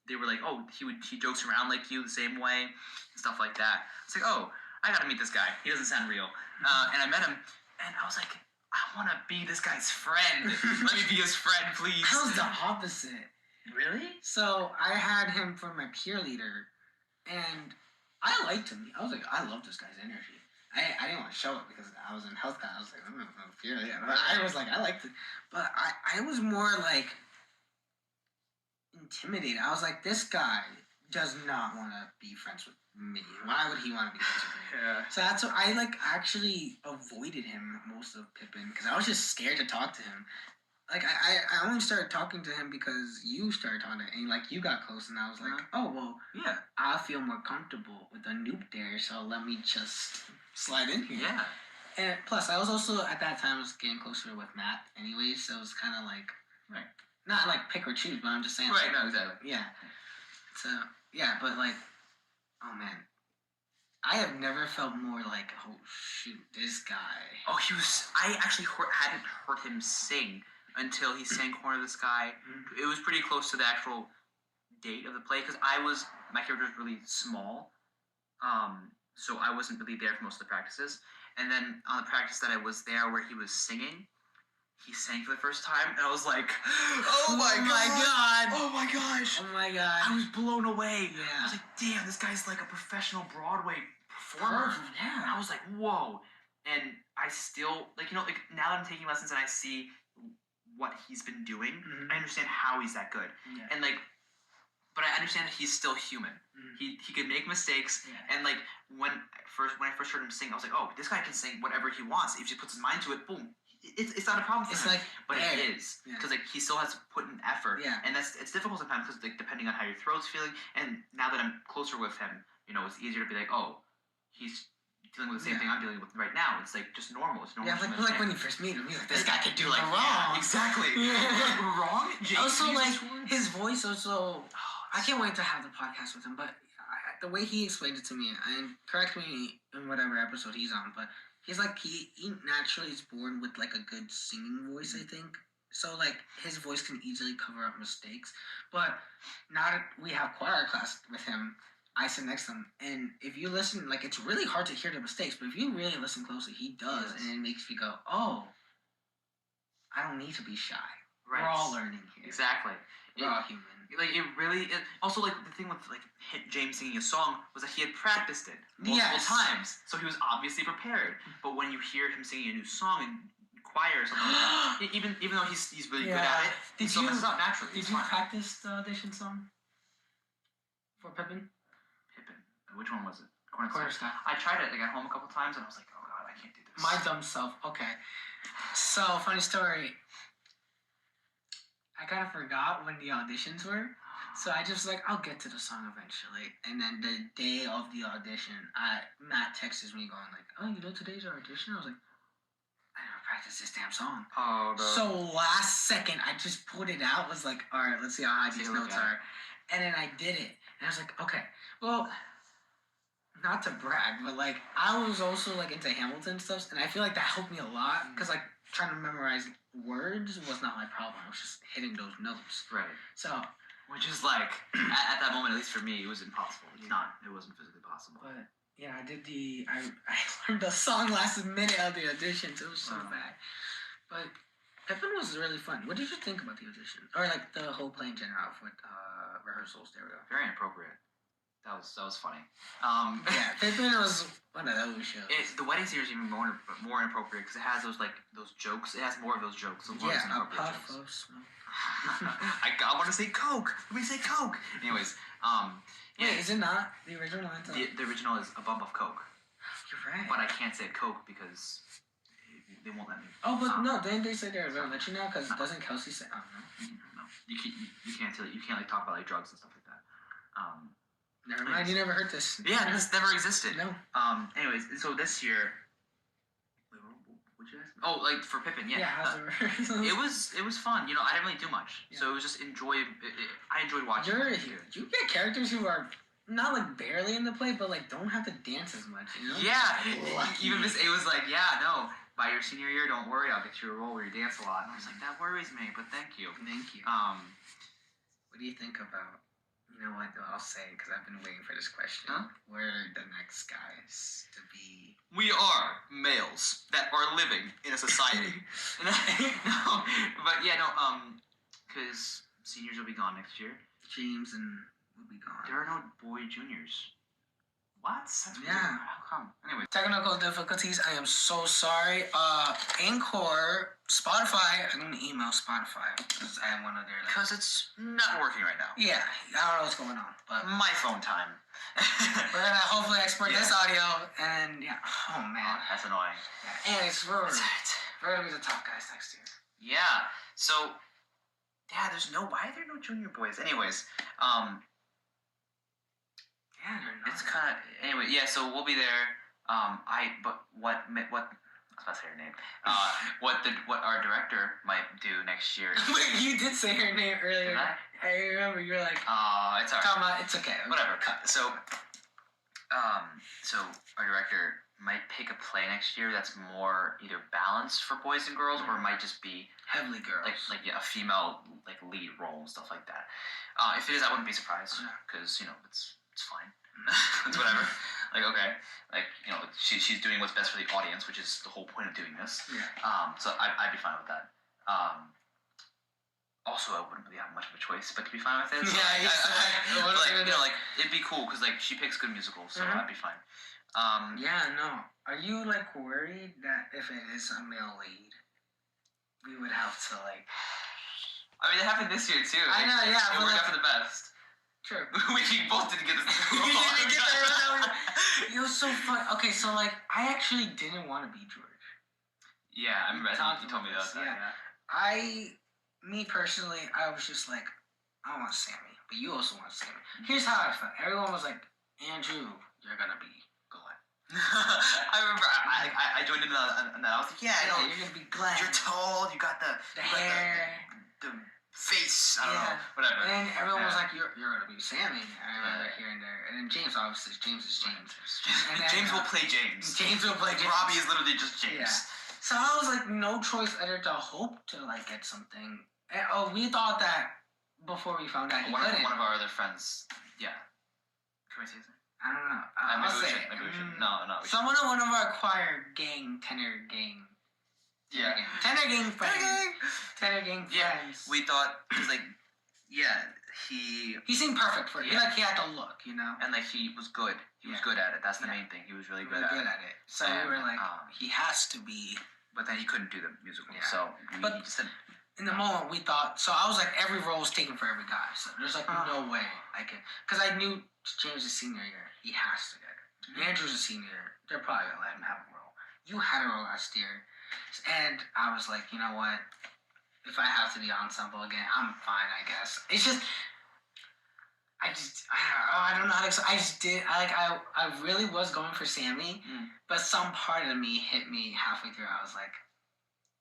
they were like, oh, he jokes around like you the same way, and stuff like that. It's like, oh, I gotta meet this guy. He doesn't sound real. And I met him. And I was like, I want to be this guy's friend. Let me be his friend, please. I was the opposite. Really? So I had him for my peer leader, and I liked him. I was like, I love this guy's energy. I didn't want to show it because I was in health class. I was like, I'm not a peer leader. But I was like, I liked it. But I was more like intimidated. I was like, this guy does not want to be friends with me. Why would he want to be friends with me? Yeah. So that's what I actually avoided him most of Pippin because I was just scared to talk to him. Like I only started talking to him because you started talking to him, and like you got close, and I was like, oh well, yeah, I feel more comfortable with Anoop there, so let me just slide in here. Yeah. And plus, I was also at that time was getting closer with Matt, anyway, so it was kind of like not like pick or choose, but I'm just saying. Right. No, exactly. Yeah. So yeah, but like, oh man. I have never felt more like, oh shoot, this guy. Oh, I actually hadn't heard him sing until he sang Corner of the Sky. Mm-hmm. It was pretty close to the actual date of the play because my character was really small. So I wasn't really there for most of the practices. And then on the practice that I was there where he was singing, he sang for the first time, and I was like, oh my god! Oh my gosh! Oh my god! I was blown away. Yeah. I was like, damn, this guy's like a professional Broadway performer. Yeah. And I was like, whoa. And I still, now that I'm taking lessons and I see what he's been doing, I understand how he's that good. Yeah. And but I understand that he's still human. Mm-hmm. He can make mistakes, and when I first heard him sing, I was like, oh, this guy can sing whatever he wants. If he puts his mind to it, boom. It's not a problem for him. But it is because he still has to put in effort, and it's difficult sometimes because depending on how your throat's feeling. And now that I'm closer with him, it's easier to be like, oh, he's dealing with the same thing I'm dealing with right now. It's just normal. It's normal. Yeah, like when you first meet him, you're like, this guy could do wrong. Yeah, exactly. Wrong. Also, his voice also. I can't wait to have the podcast with him, but the way he explained it to me, and correct me in whatever episode he's on, but. He's he naturally is born with a good singing voice, I think. So his voice can easily cover up mistakes. But now that we have choir class with him, I sit next to him, and if you listen, it's really hard to hear the mistakes. But if you really listen closely, he does, and it makes you go, "Oh, I don't need to be shy. Right. We're all learning here. Exactly. We're all human." Also the thing with James singing a song was that he had practiced it multiple times, so he was obviously prepared. But when you hear him singing a new song in choir or something like that, even though he's really good at it, he still messes up naturally. Did you practice the audition song for Pippin? Which one was it? Corner Sky. I tried it at home a couple times, and I was like, oh god, I can't do this. My dumb self. Okay. So funny story. I kind of forgot when the auditions were, so I just I'll get to the song eventually. And then the day of the audition, Matt texts me going oh, today's our audition? I was like, I never practice this damn song. Oh, no. So last second, I just pulled it out. Was like, all right, let's see how high these notes are. And then I did it. And I was like, okay, well, not to brag, but like I was also like into Hamilton stuff, and I feel like that helped me a lot because like trying to memorize words was not my problem. I was just hitting those notes. Right. So, which is like at that moment, at least for me, it was impossible. It wasn't physically possible. But yeah, I learned the song last minute of the auditions. It was so bad. But Pippin was really fun. What did you think about the audition, or like the whole play in general with rehearsals? There we go. Very inappropriate. That was funny. Yeah, Pippin was one of those shows. The wedding series is even more inappropriate because it has those jokes. It has more of those jokes. So yeah, a puff of smoke. I want to say Coke. Let me say Coke. Anyways, Wait, is it not the original line? The original is a bump of Coke. You're right. But I can't say Coke because they won't let me. Oh, but no, didn't they say they were gonna let you know? Because doesn't Kelsey say? Oh no. No, you can't talk about like drugs and stuff like that. Never mind. You never heard this. Yeah, this never existed. No. Anyways, so this year. What'd you ask me? Oh, like for Pippin, yeah. Yeah, how's the rehearsal? It was fun. You know, I didn't really do much, so it was just I enjoyed watching. You get characters who are not like barely in the play, but like don't have to dance as much. You know? Yeah. Even Miss A was like, yeah, no. By your senior year, don't worry, I'll get you a role where you dance a lot. And I was like, that worries me, but thank you. Thank you. What do you think about? You know what? I'll say because I've been waiting for this question. Huh? Where are the next guys to be? We are males that are living in a society. No, but yeah, no, because seniors will be gone next year. James and will be gone. There are no boy juniors. What? That's weird. Yeah. How come? Anyway. Technical difficulties. I am so sorry. Anchor, Spotify. I'm gonna email Spotify because I have one of their. Because it's not working right now. Yeah, I don't know what's going on, but My phone time. we're gonna hopefully export this audio and yeah. Oh man, That's annoying. Yeah. Anyways, we're gonna be the top guys next year. Yeah. So, yeah, why are there no junior boys? Anyways, Yeah, it's kind of, anyway, yeah, so we'll be there. What I was about to say her name. What our director might do next year. Wait, you did say her name earlier. Did I remember you were like, it's alright. It's okay. Whatever. So our director might pick a play next year that's more either balanced for boys and girls, or it might just be heavily girls. like a female like lead role and stuff like that. If it is, I wouldn't be surprised because it's fine. It's whatever. Like okay, like she's doing what's best for the audience, which is the whole point of doing this. Yeah. So I'd be fine with that. Also, I wouldn't really have much of a choice but to be fine with it. So like it'd be cool because like she picks good musicals, so I'd be fine. Yeah, no. Are you like worried that if it is a male lead, we would have to like? I mean, it happened this year too. I know, yeah. It worked out for the best. True. We both didn't get this. You didn't get that. It was so fun. Okay, so like I actually didn't want to be George. Yeah, I remember. I think you told me that. Yeah. Me personally, I was just like, I want Sammy, but you also want Sammy. Here's how I felt. Everyone was like, Andrew, you're gonna be Glenn. I remember. I joined in on that. I was like, yeah, you're gonna be Glenn. You're tall. You got the hair. The face. I don't know. Whatever. And everyone was like, you're gonna be Sammy. I remember here and there. And then James, obviously, James is James. And then, James will play James. James will play James. Robbie is literally just James. Yeah. So I was like, no choice other to hope to like get something. And, we thought that before we found out he couldn't. One of our other friends. Yeah. Can we say something? I don't know. Maybe we should. No. Someone in one of our choir tenor gang. Yeah. Tenor gang friends. Tenor gang friends. Yeah. We thought, because like, yeah, he seemed perfect for it. Yeah. Like he had the look, you know? And like he was good. He was good at it. That's the main thing. He was really good at it. So we were like, he has to be. But then he couldn't do the musical. Yeah. So he just didn't. In the moment, we thought. So I was like, every role is taken for every guy. So there's like no way I could. Because I knew James' senior year, he has to get it. Andrew's a senior. They're probably gonna let him have a role. You had a role last year, and I was like, you know what? If I have to be ensemble again, I'm fine. I guess it's just. I don't know how to explain. I just did. I really was going for Sammy, but some part of me hit me halfway through. I was like,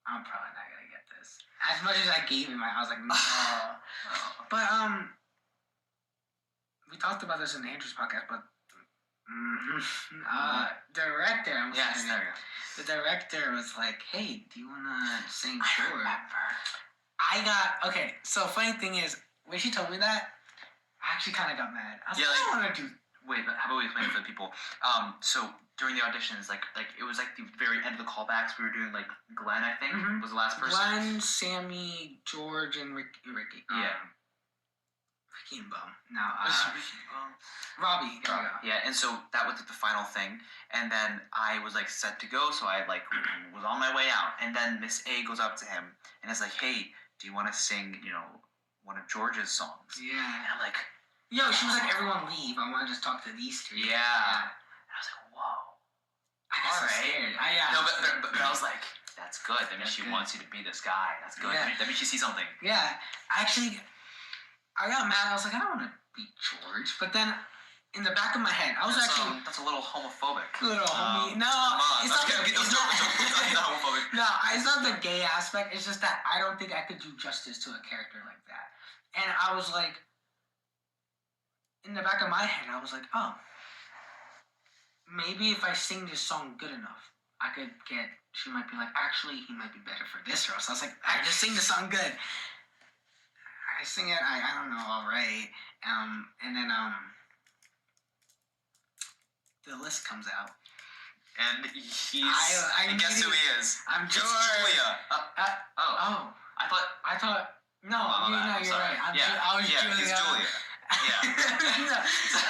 I'm probably not gonna get this. As much as I gave him, I was like, no. But we talked about this in Andrew's podcast, but director. Yes, there we go. The director was like, "Hey, do you wanna sing I George?" remember. Okay. So funny thing is, when she told me that, I actually kind of got mad. I was Yeah, like, I like- don't want to do. Wait, but how about we explain it for the people? So during the auditions, like it was like the very end of the callbacks. We were doing like Glenn, I think, Mhm. was the last person. Glenn, Sammy, George, and Ricky. Ricky and Bum. Now, Robbie. There we go. Yeah, and so that was like the final thing, and then I was like set to go, so I like was on my way out, and then Miss A goes up to him and is like, "Hey, do you want to sing, one of George's songs?" Yeah. And I'm like, Yo, she was like, "Everyone leave. I want to just talk to these three." "Yeah." And I was like, "Whoa." I got so Alright. scared. No, but I was like, "That's good. That means That's she good. wants you to be this guy. That's good. Yeah. That means she sees something." Yeah. Actually, I got mad. I was like, I don't want to be George. But then, in the back of my head, I was That's actually a little homophobic. little homie. No, Come on. it's not. Okay, It's it's not not. homophobic. No, it's not the gay aspect. It's just that I don't think I could do justice to a character like that. And I was like, in the back of my head, I was like, oh, maybe if I sing this song good enough, I could get. She might be like, actually, he might be better for this role. So I was like, I just sing the song good. I sing it. I don't know, all right. And then the list comes out. And he's. I and guess who he is? I'm It's George. Julia. Oh, Oh, I thought. no, Oh, my bad. no, you're Sorry. right. Yeah. I was Yeah, Julia. he's Julia. Yeah. No,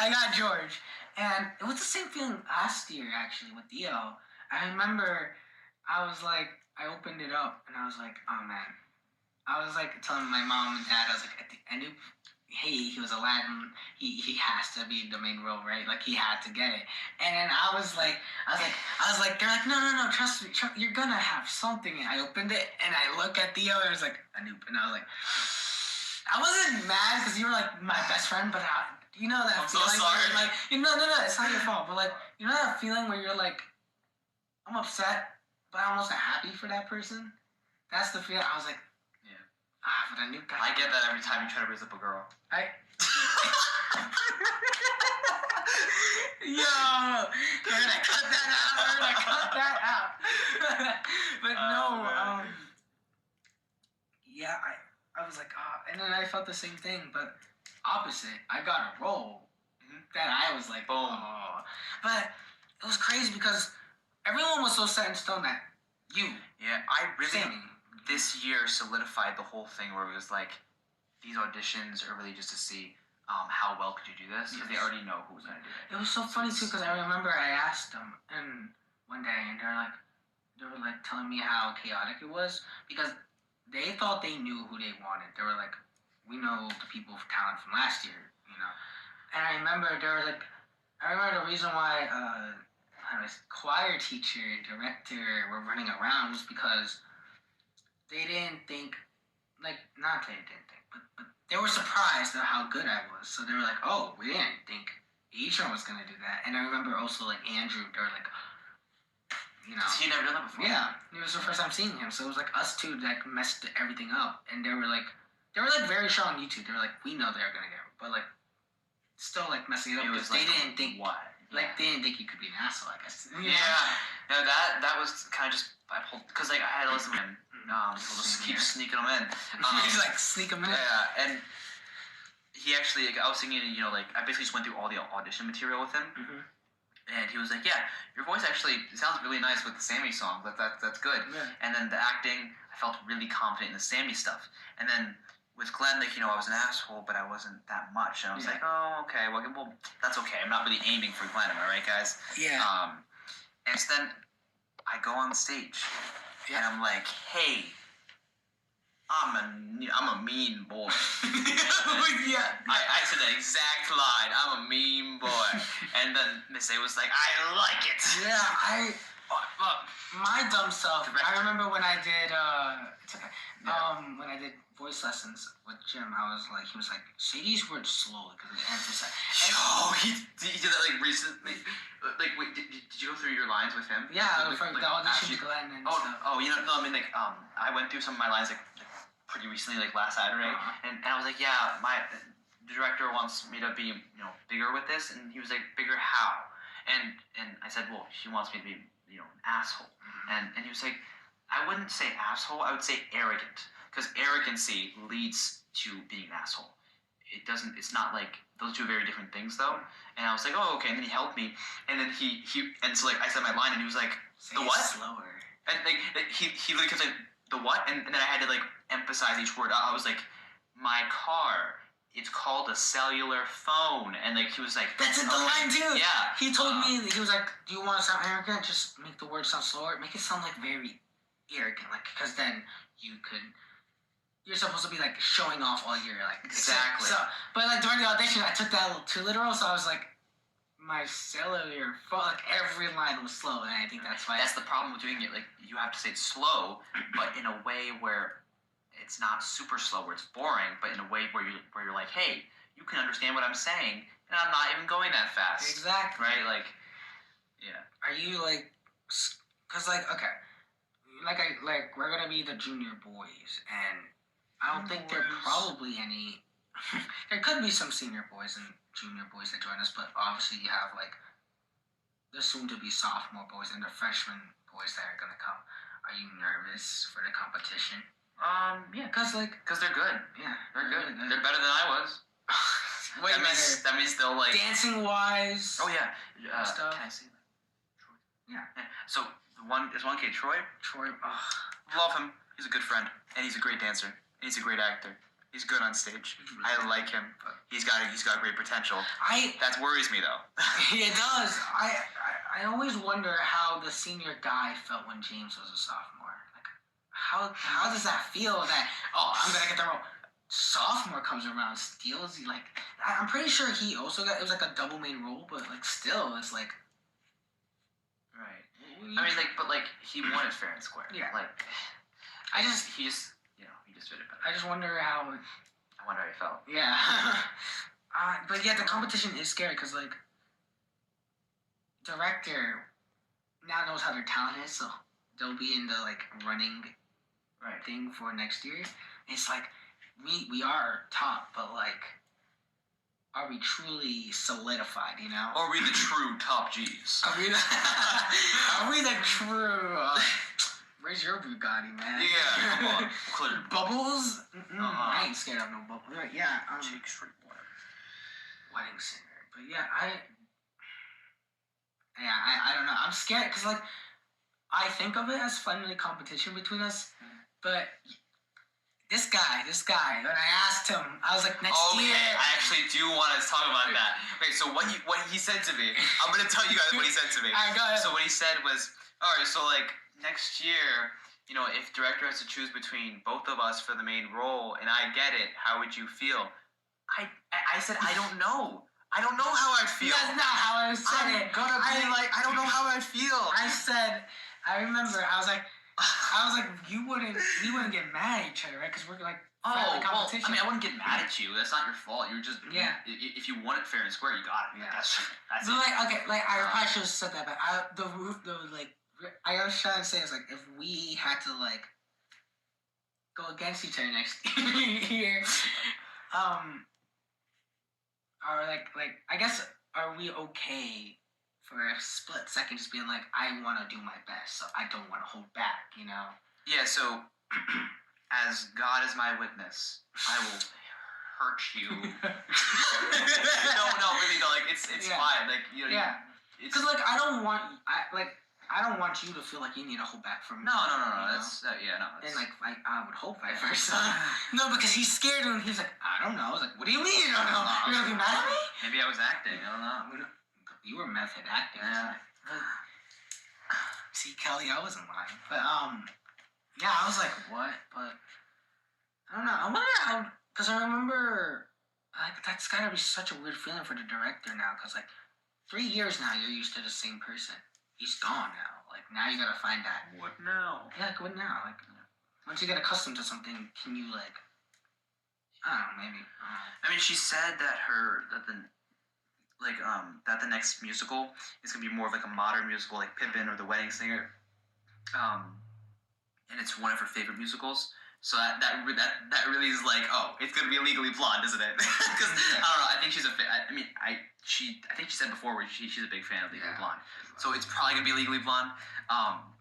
I got George, and it was the same feeling last year actually with Dio. I remember, I was like, I opened it up and I was like, oh man. I was like telling my mom and dad, I was like, Anoop, hey, he was Aladdin. He has to be the main role, right? Like he had to get it. And then I was like, they're like, no, trust me, you're gonna have something. And I opened it and I look at Theo and I was like, Anoop, and I was like, I wasn't mad because you were like my best friend, but you know that I'm so feeling where sorry. you're like, no, it's not your fault, but like, you know that feeling where you're like, I'm upset, but I'm also happy for that person. That's the feeling. I was like. But Anoop got I get that every time you try to raise up a girl. Yo, we're gonna cut that out. But no, man. yeah, I was like, and then I felt the same thing, but opposite. I got a role that I was like, Boom. oh. But it was crazy because everyone was so set in stone that you, Yeah, I really. Sammy. This year solidified the whole thing where it was like, these auditions are really just to see how well could you do this, because they already know who's gonna do it. It was so funny too because I remember I asked them and one day and they were like telling me how chaotic it was because they thought they knew who they wanted. They were like, we know the people of talent from last year, you know. And I remember the reason why choir teacher and director were running around was because they didn't think, like, not they didn't think, but they were surprised at how good I was. So they were like, oh, we didn't think Ishan was going to do that. And I remember also, like, Andrew, they were like, you know. Because he never done that before. Yeah, it was the first time seeing him. So it was like us two that messed everything up. And they were like very shy on YouTube. They were like, we know they're going to get it. But, like, still, like, messing it up It because was they like, didn't think, what? like, they didn't think you could be an asshole, I guess. You know? Yeah. No, that was kind of just, because, like, I had to listen to him. People just keep sneaking them in. He's like, sneak them in. Yeah, and he actually, like, I was thinking, like, I basically just went through all the audition material with him, and he was like, yeah, your voice actually sounds really nice with the Sammy song, that's good. Yeah. And then the acting, I felt really confident in the Sammy stuff. And then with Glenn, like, I was an asshole, but I wasn't that much. And I was like, oh, okay, well, that's okay. I'm not really aiming for Glenn, am I right, guys? Yeah. And so then I go on stage, and I'm like, hey, I'm a mean boy. Yeah. I said the exact line, I'm a mean boy. And then Miss A was like, I like it. Yeah, my dumb self. I remember when I did when I did voice lessons with Jim. He was like, say these words slowly because it emphasizes. He did that like recently. Like, wait, did you go through your lines with him? Yeah, for the audition to Glenn and stuff. Oh, you know, no, I mean, like, I went through some of my lines like pretty recently, like last Saturday, and I was like, yeah, the director wants me to be, you know, bigger with this, and he was like, bigger how? And I said, well, she wants me to be, you know, an asshole, and he was like, I wouldn't say asshole, I would say arrogant, because arrogancy leads to being an asshole. It's not like, those two are very different things though. And I was like, oh, okay. And then he helped me. And then and so like I said my line and he was like, the what? Slower. And like he literally kept saying, the what? And then I had to like emphasize each word. I was like, my car, it's called a cellular phone. And like he was like, that's the line too. Yeah. He told me, he was like, do you want to sound arrogant? Just make the word sound slower. Make it sound like very arrogant. Like, because then you're supposed to be like showing off all your like exactly. So, but like during the audition, I took that a little too literal, so I was like, my cellular phone, like every line was slow, and I think that's why. That's the problem with doing it. Like you have to say it slow, but in a way where it's not super slow, where it's boring, but in a way where you're like, hey, you can understand what I'm saying, and I'm not even going that fast. Exactly. Right? Like, yeah. Are you like, cause like okay, like we're gonna be the junior boys, and I don't think there are probably any. There could be some senior boys and junior boys that join us, but obviously you have like the soon-to-be sophomore boys and the freshman boys that are gonna come. Are you nervous for the competition? Yeah, cause they're good. Yeah, they're good. Really good. They're better than I was. Way better. That means they'll like dancing wise. Oh yeah. Stuff. Can I say that? Troy. Yeah. So there's one kid, Troy. Love him. He's a good friend, and he's a great dancer. And he's a great actor. He's good on stage. I like him. He's got great potential. That worries me though. It does. I always wonder how the senior guy felt when James was a sophomore. Like, how does that feel? That I'm gonna get the role. Sophomore comes around, steals. Like, I'm pretty sure he also got. It was like a double main role, but like still, it's like. Right. I mean, like, but like he won it fair and square. Yeah. Like, he just did it better. I just wonder how. I wonder how he felt. Yeah. But yeah, the competition is scary because like, director now knows how their talent is, so they'll be in the like running thing for next year. It's like we are top, but like, are we truly solidified? You know? Are we the true top G's? Are we the true? Where's your Bugatti, man? Yeah, come on. Bubbles? I ain't scared of no bubbles. Yeah, Jake Street wedding singer. But yeah, I don't know. I'm scared because like I think of it as friendly competition between us, but this guy. When I asked him, I was like, next year. I actually do want to talk about that. Okay, so what he said to me, I'm gonna tell you guys what he said to me. All right, go ahead. So what he said was, all right, so like next year, you know, if director has to choose between both of us for the main role, and I get it, how would you feel? I said, I don't know. I don't know how I'd feel. That's not how I said it. I don't know how I'd feel. I remember, I was like, we wouldn't get mad at each other, right? Because we're like, friendly competition. Well, I mean, I wouldn't get mad at you. That's not your fault. You're just, if you want it fair and square, you got it. Yeah. That's so it. like, okay, like, I probably should have said that, but I was trying to say is like, if we had to like go against each other next year, or like I guess, are we okay for a split second just being like, I want to do my best, so I don't want to hold back, you know? Yeah. So, as God is my witness, I will hurt you. No, really, no. Like it's fine. Like you know. Yeah. Because like I don't want you to feel like you need to hold back from me. No. That's and like I would hope vice versa. No, because he's scared and he's like, I don't know. I was like, what do you mean you don't know? You're gonna be mad at me? Maybe I was acting. I don't know. You were method acting. Yeah. See, Kelly, I wasn't lying. But yeah, I was like, what? But I don't know. I wonder how, because I remember like that's gotta be such a weird feeling for the director now, because like 3 years now, you're used to the same person. He's gone now. Like, now you gotta find that. What now? Yeah, like, what now? Like, once you get accustomed to something, can you, like, I don't know, maybe. I mean, she said that that the next musical is gonna be more of like a modern musical, like Pippin or The Wedding Singer. And it's one of her favorite musicals. So that really is like, oh, it's gonna be Legally Blonde, isn't it? Because I don't know. I think she's a fan. I think she said before she's a big fan of Legally Blonde. So it's probably gonna be Legally Blonde.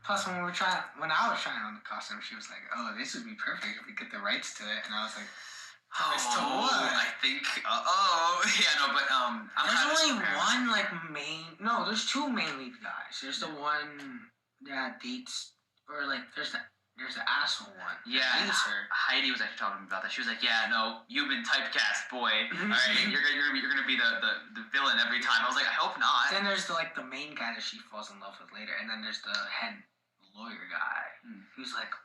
Plus, when I was trying on the costume, she was like, "Oh, this would be perfect if we get the rights to it," and I was like. Rights to what? I think. Yeah, no, but there's only one like main. No, there's two main lead guys. There's the one that dates, or like there's the asshole one. Yeah, her. Heidi was actually talking about that. She was like, "Yeah, no, you've been typecast, boy. All right, you're gonna be the villain every time." I was like, "I hope not." Then there's the main guy that she falls in love with later, and then there's the head lawyer guy who's like.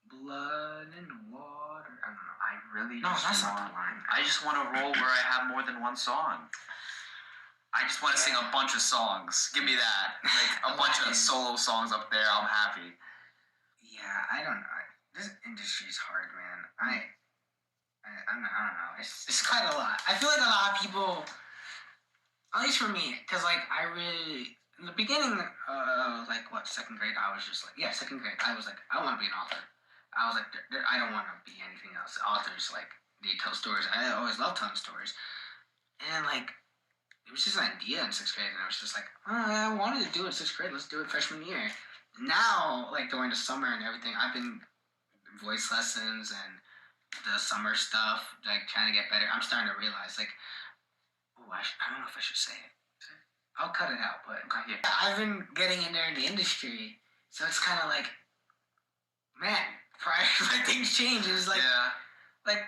Blood and water. I don't know. I really that's not the line. I just want a role where I have more than one song. I just want to sing a bunch of songs. Give me that. Like a bunch of solo songs up there. I'm happy. Yeah, I don't know. This industry's hard, man. I don't know. It's quite a lot. I feel like a lot of people, at least for me, because like I really. In the beginning, second grade, I was just like, second grade, I was like, I want to be an author. I was like, I don't want to be anything else. Authors, like, they tell stories. I always loved telling stories. And, like, it was just an idea in 6th grade. And I was just like, I wanted to do it in 6th grade. Let's do it freshman year. Now, like, during the summer and everything, I've been voice lessons and the summer stuff, like, trying to get better. I'm starting to realize, like, I don't know if I should say it. I'll cut it out, but yeah. I've been getting in there in the industry. So it's kind of like, man, things change. It's like, like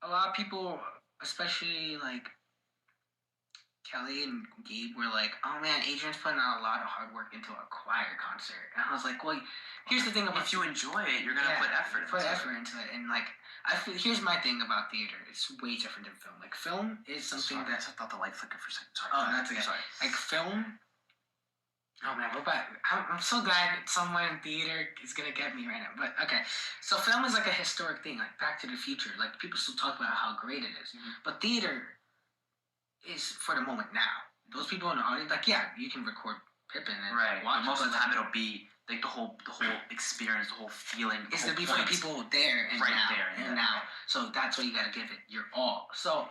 a lot of people, especially like Kelly and Gabe, were like, "Oh man, Adrian's putting out a lot of hard work into a choir concert," and I was like, "Well, here's the thing about if you enjoy it, you're gonna put effort into it." And like, here's my thing about theater: it's way different than film. Like, film is something I thought the light flickered for a second. Sorry. Oh, that's okay. Sorry. Like film. Oh man, I'm so glad someone in theater is gonna get me right now. But okay, so film is like a historic thing, like Back to the Future. Like people still talk about how great it is, but theater is for the moment now. Those people in the audience, like you can record Pippin and watch. But most of the time, it'll be like the whole experience, the whole feeling. It's to be for the people there and now. So that's what you gotta give it your all. So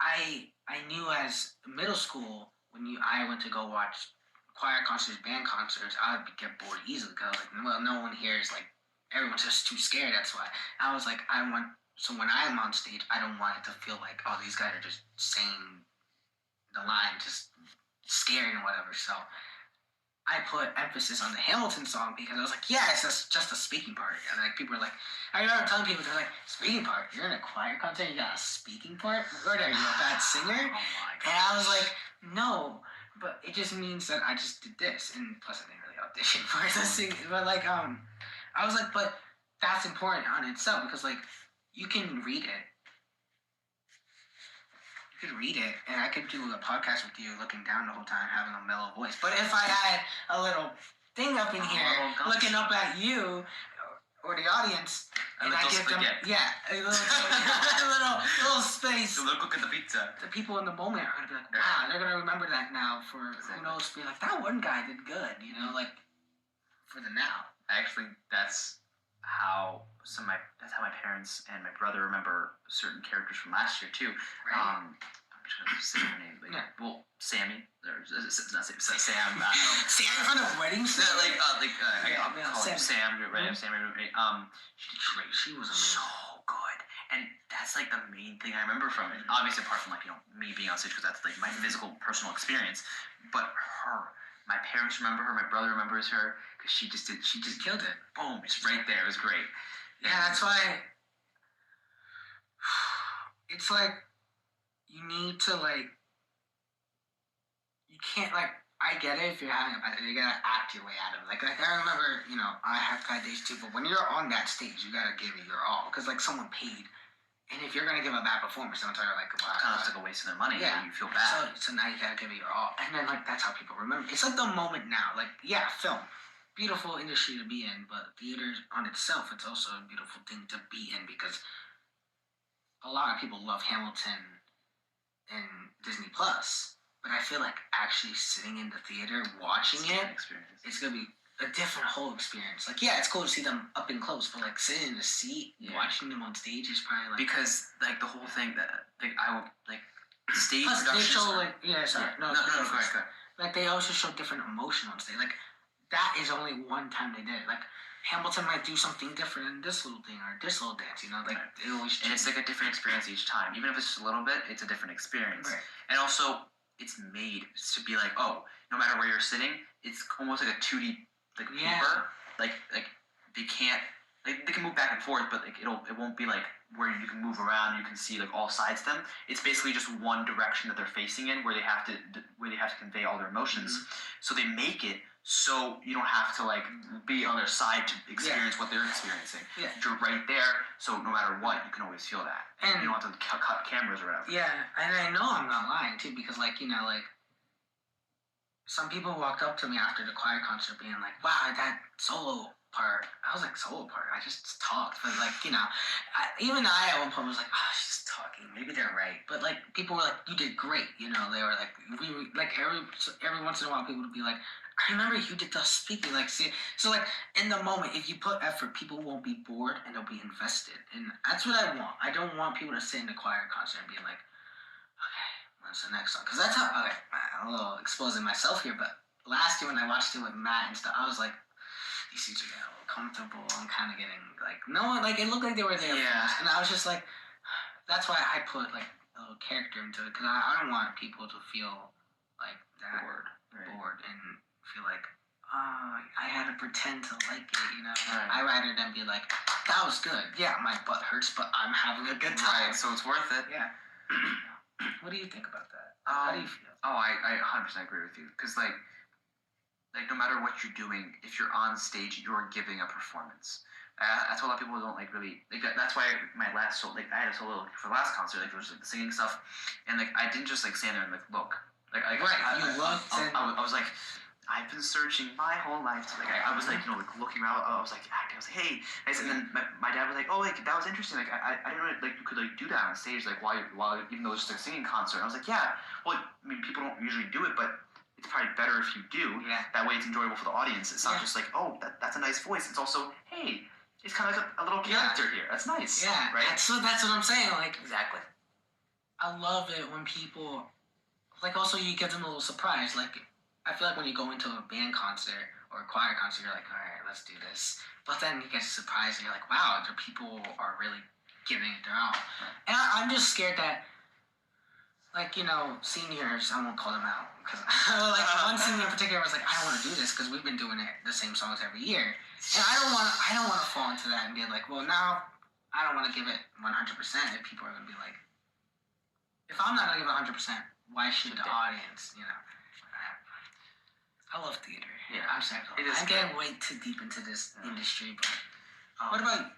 I knew as middle school when I went to go watch choir concerts, band concerts, I would get bored easily because I was like, well, no one here is like, everyone's just too scared. That's why I was like, so when I'm on stage, I don't want it to feel like, oh, these guys are just saying the line, just scared and whatever. So I put emphasis on the Hamilton song because I was like, it's just a speaking part. And like people are like, I remember telling people, they're like, speaking part? You're in a choir concert, you got a speaking part? What are you, a bad singer? Oh my God. And I was like, no. But it just means that I just did this, and plus I didn't really audition for the singing. But like, I was like, but that's important on itself because like, you can read it. You could read it, and I could do a podcast with you, looking down the whole time, having a mellow voice. But if I had a little thing up in here, looking up at you or the audience, and I give them, a little space. A little cook in the pizza. The people in the moment are gonna be like, wow, they're gonna remember that now for who knows. Be like, that one guy did good, like for the now. Actually, that's how my parents and my brother remember certain characters from last year too. Right. I'm just gonna say her name. Well, Sammy. Sam. Sam from the wedding. I'll call him Sam. Right, Sam. She did great. She was so good, and that's like the main thing I remember from it. Obviously, apart from me being on stage because that's like my physical, personal experience. But her, my parents remember her. My brother remembers her because she just killed it. Boom! It's right there. It was great. Yeah, that's why. It's like you need to like. You can't like. I get it if you're having a bad day, you gotta act your way out of it. Like I remember, I have bad days too, but when you're on that stage, you gotta give it your all. Because, like, someone paid And if you're gonna give a bad performance, then they're like, wow, kind of like a waste of their money. Yeah. You feel bad. So now you gotta give it your all, and then like that's how people remember. It's like the moment now. Like film, beautiful industry to be in, but theater on itself, it's also a beautiful thing to be in because a lot of people love Hamilton and Disney Plus, but I feel like actually sitting in the theater watching it, it's gonna be a different whole experience. Like, yeah, it's cool to see them up and close, but like sitting in a seat, watching them on stage is probably like because like the whole thing that like I will like stage plus they productions. show like go ahead. Like they also show different emotion on stage. Like that is only one time they did it. Like Hamilton might do something different in this little thing or this little dance. You know, like it always changes. And it's like a different experience each time. Even if it's just a little bit, it's a different experience. Right. And also, it's made to be like, oh, no matter where you're sitting, it's almost like a 2D like paper. Like they can't like they can move back and forth, but like it won't be like where you can move around. You can see like all sides of them. It's basically just one direction that they're facing in, where they have to convey all their emotions. Mm-hmm. So they make it so you don't have to like be on their side to experience what they're experiencing. Yeah. You're right there, so no matter what, you can always feel that. And you don't have to cut cameras or whatever. Yeah, and I know I'm not lying too, because like some people walked up to me after the choir concert being like, wow, that solo part. I was like, solo part? I just talked. But like, even I at one point was like, oh, she's talking. Maybe they're right. But like, people were like, you did great. They were like, every once in a while, people would be like, I remember you did the speaking. Like, see, so like, in the moment, if you put effort, people won't be bored and they'll be invested. And that's what I want. I don't want people to sit in the choir concert and be like, okay, what's the next song? Because that's how, okay, I'm a little exposing myself here, but last year when I watched it with Matt and stuff, I was like, these seats are getting a little comfortable. I'm kind of getting, like, no one, like, it looked like they were there first. And I was just like, that's why I put, like, a little character into it, because I don't want people to feel, like, that bored and feel like, oh, I had to pretend to like it, Right. I'd rather than be like, that was good. Yeah, my butt hurts, but I'm having a good time. Right, so it's worth it. Yeah. What do you think about that? How do you feel? Oh, I 100% agree with you. Because, like, no matter what you're doing, if you're on stage, you're giving a performance. That's what a lot of people don't, like, really... Like, that's why my last... Like, I had a solo for the last concert, like, it was, like, the singing stuff. And, like, I didn't just, like, stand there and, like, look. Like, I was like... I've been searching my whole life. Like I was like, like looking around. I was like, hey. And then my dad was like, oh, like that was interesting. Like I didn't know like you could like do that on stage, like while even though it's just a singing concert. And I was like, yeah. Well, I mean, people don't usually do it, but it's probably better if you do. Yeah. That way, it's enjoyable for the audience. It's not just like, oh, that's a nice voice. It's also, hey, it's kind of like a little character here. That's nice. Yeah. Right. That's what I'm saying. Like exactly. I love it when people like also you give them a little surprise like. I feel like when you go into a band concert or a choir concert, you're like, all right, let's do this. But then you get surprised and you're like, wow, the people are really giving it their all. And I'm just scared that, like, seniors, I won't call them out. Because, like, one senior in particular was like, I don't want to do this because we've been doing the same songs every year. And I don't want to fall into that and be like, well, now I don't want to give it 100% if people are going to be like, if I'm not going to give it 100%, why should the audience, I love theater. Yeah, I'm sorry. I'm getting way too deep into this industry, but what about you?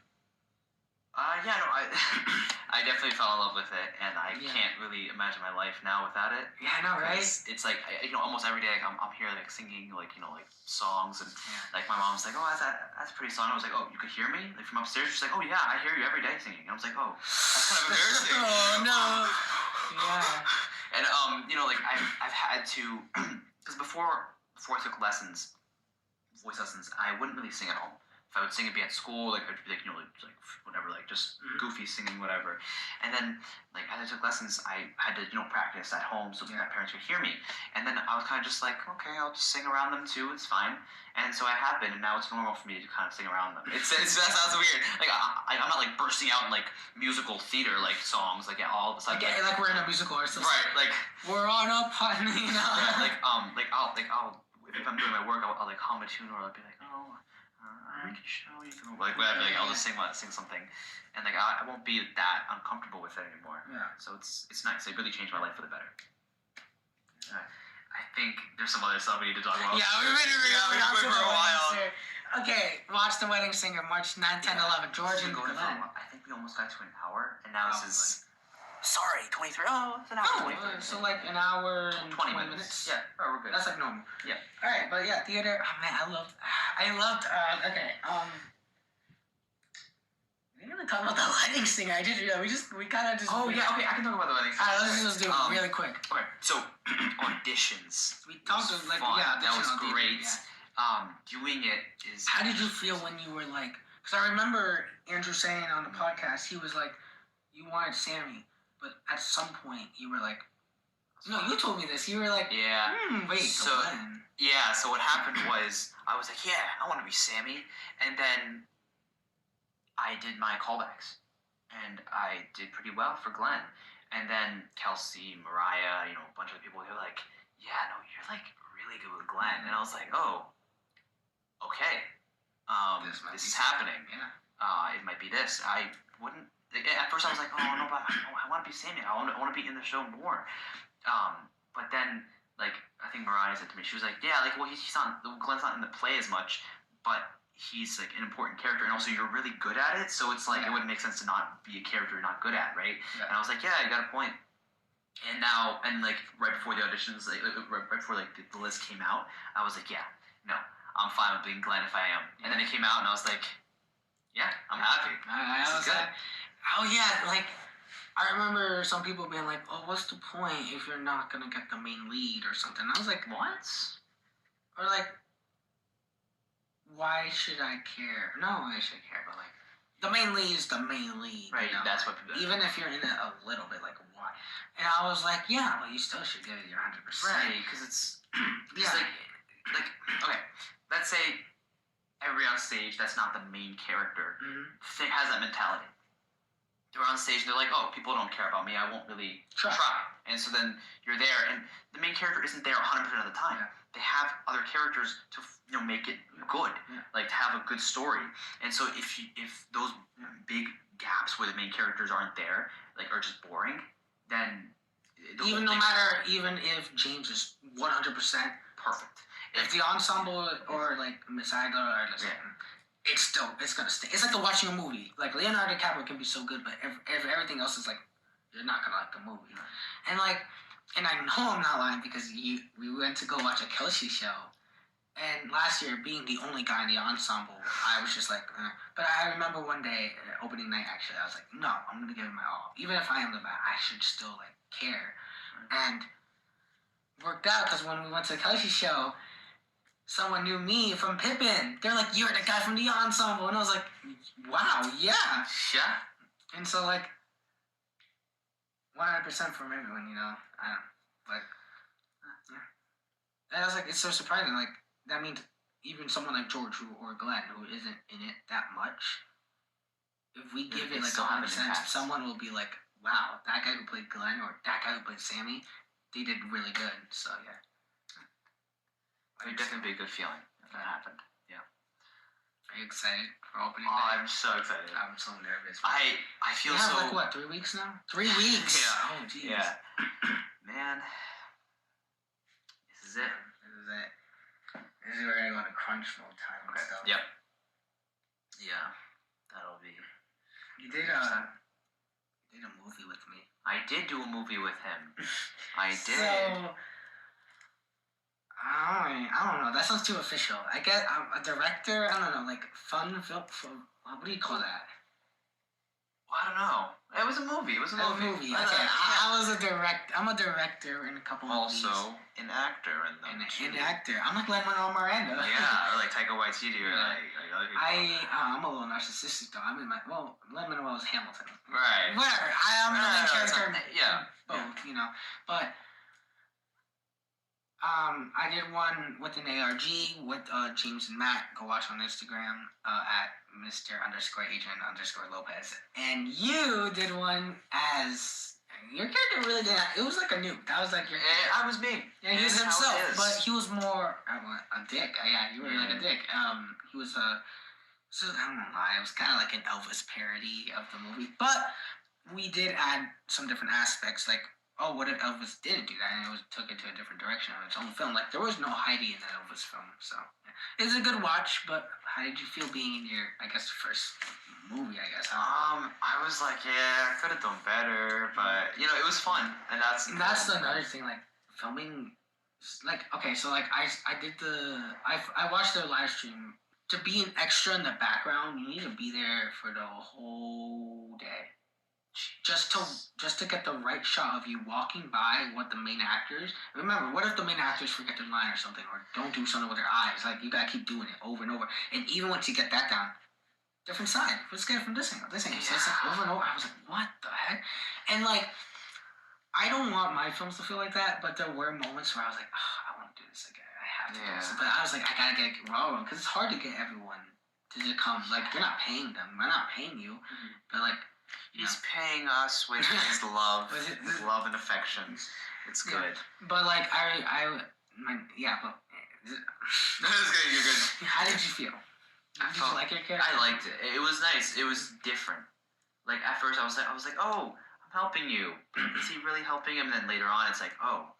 I definitely fell in love with it, and I can't really imagine my life now without it. Yeah, I know, right? It's like almost every day I'm here like singing like like songs, and like my mom's like, oh, that's a pretty song. I was like, oh, you could hear me like from upstairs. She's like, oh yeah, I hear you every day singing. And I was like, oh, that's kind of embarrassing. Oh no. Yeah. And like I've had to because before I took voice lessons, I wouldn't really sing at home. If I would sing, it'd be at school, like I'd be like, like whatever, like just goofy singing, whatever. And then, like as I took lessons, I had to, practice at home so that my parents could hear me. And then I was kind of just like, okay, I'll just sing around them too. It's fine. And so I have been, and now it's normal for me to kind of sing around them. That sounds weird. Like I'm not like bursting out in like musical theater like songs like all of a sudden. Like we're in a musical or something. Right. Like we're on a pun, Yeah, I'll if I'm doing my work, I'll like hum a tune, or I'll be like, oh, I can show you, like whatever. Like I'll just sing something, and like I won't be that uncomfortable with it anymore. Yeah. So it's nice. It really changed my life for the better. I think there's some other stuff we need to talk about. Yeah, we've been for a while. Okay, watch The Wedding Singer, March 9, 10, 11. George and Glenn. I think we almost got to an hour, and now this is... Sorry, 23. Oh, it's an hour. 23. So like an hour and 20 minutes. Yeah, we're good. That's like normal. Yeah. All right, but yeah, theater. Oh man, I loved. Okay. We didn't really talk about The Wedding Singer. We kind of just. Oh yeah. Okay, I can talk about The Wedding Singer. All right, let's do it really quick. Okay, so auditions. We talked fun. that was audition, great. Yeah. Doing it is. How did you feel when you were like? Because I remember Andrew saying on the podcast, he was like, you wanted Sammy, but at some point you were like, no, you told me this. You were like, yeah. Wait. So yeah. So what happened was I was like, yeah, I want to be Sammy, and then I did my callbacks, and I did pretty well for Glenn, and then Kelsey, Mariah, a bunch of people. They were like, yeah, no, you're like really good with Glenn, and I was like, oh. Okay, this is happening. Yeah. It might be this. I wouldn't. At first, I was like, oh no, but I want to be Sammy. I want to be in the show more. But then, like, I think Mariah said to me, she was like, yeah, like, well, he's not. Glenn's not in the play as much, but he's like an important character, and also you're really good at it. So it's like it wouldn't make sense to not be a character you're not good at, right? Yeah. And I was like, yeah, you got a point. And now, and like right before the auditions, right before like the list came out, I was like, yeah, no. I'm fine with being Glenn if I am. And then it came out, and I was like, yeah, I'm happy. I was good. Like, oh, yeah, like, I remember some people being like, oh, what's the point if you're not going to get the main lead or something? And I was like, what? Or like, why should I care? No, I should care, but like, the main lead is the main lead. Right, that's what people do. Even if you're in it a little bit, like, why? And I was like, yeah, but you still should give it your 100%. Right, because it's like, okay. Let's say everybody on stage that's not the main character has that mentality. They're on stage and they're like, oh, people don't care about me. I won't really try. And so then you're there, and the main character isn't there 100% of the time. Yeah. They have other characters to make it good, like to have a good story. And so if those big gaps where the main characters aren't there, like are just boring, then even if James is 100% perfect. If the ensemble or like Miss Agler are listening, it's gonna stay. It's like watching a movie. Like Leonardo DiCaprio can be so good, but if everything else is like, you're not gonna like the movie. And like, and I know I'm not lying because we went to go watch a Kelsey show, and last year being the only guy in the ensemble, I was just like, But I remember one day, opening night actually, I was like, no, I'm gonna give it my all. Even if I am the bad, I should still like care, and worked out because when we went to the Kelsey show. Someone knew me from Pippin. They're like, you're the guy from the ensemble. And I was like, wow, yeah. Yeah. And so, like, 100% from everyone, I don't like, yeah. And I was like, it's so surprising. Like, that means even someone like George or Glenn, who isn't in it that much, if we give it like 100%, someone will be like, wow, that guy who played Glenn or that guy who played Sammy, they did really good. So, yeah. It would definitely be a good feeling if that happened. Yeah. Are you excited for opening night? Oh, I'm so excited. I'm so nervous. I feel so... like, what, 3 weeks now? 3 weeks? Yeah. Oh, jeez. Yeah. Man. This is it. This is where I go to crunch full time and stuff. Yep. Yeah. That'll be... You did a movie with me. I did do a movie with him. I did. So... I don't know. That sounds too official. I guess I'm a director. I don't know, like fun film. What do you call that? Well, I don't know. It was a movie. Okay. I was a director. I'm a director in a couple movies. Also, an actor in them. An actor. I'm like Lin-Manuel Miranda. Yeah, or like Taika Waititi, or like other people. I'm a little narcissistic though. I'm in Lin-Manuel was Hamilton. Right. Whatever. I'm the main character. Yeah. Both, but. I did one with an ARG with James and Matt. Go watch on Instagram at Mr_Agent_Lopez. And you did one as your character really did. It was like Anoop. That was like your. I was me. Yeah, he was himself, but he was more a dick. Yeah, you were like a dick. He was so I don't know why. It was kind of like an Elvis parody of the movie, but we did add some different aspects, like oh, what if Elvis didn't do that and it took it to a different direction of its own film? Like, there was no Heidi in that Elvis film, so it's a good watch. But how did you feel being in your, I guess, first movie? I guess. I was like, yeah, I could have done better, but it was fun, and that's another thing. Like filming, like okay, so like I watched their live stream. To be an extra in the background, you need to be there for the whole day. Just to get the right shot of you walking by what the main actors. Remember, what if the main actors forget their line or something, or don't do something with their eyes? Like, you gotta keep doing it over and over. And even once you get that down, different side. Let's get it from this angle. This angle. So it's like over and over. I was like, what the heck? And like, I don't want my films to feel like that, but there were moments where I was like, oh, I want to do this again. I have to do this. But I was like, I gotta get it raw because it's hard to get everyone to just come. Like, you're not paying them. We're not paying you. But like, he's paying us with his love, and affection. It's good. But like, but That's good. You're good. how did you feel? Did you like your character? I liked it. It was nice. It was different. Like at first, I was like, oh, I'm helping you. Is he really helping him? And then later on, it's like, oh,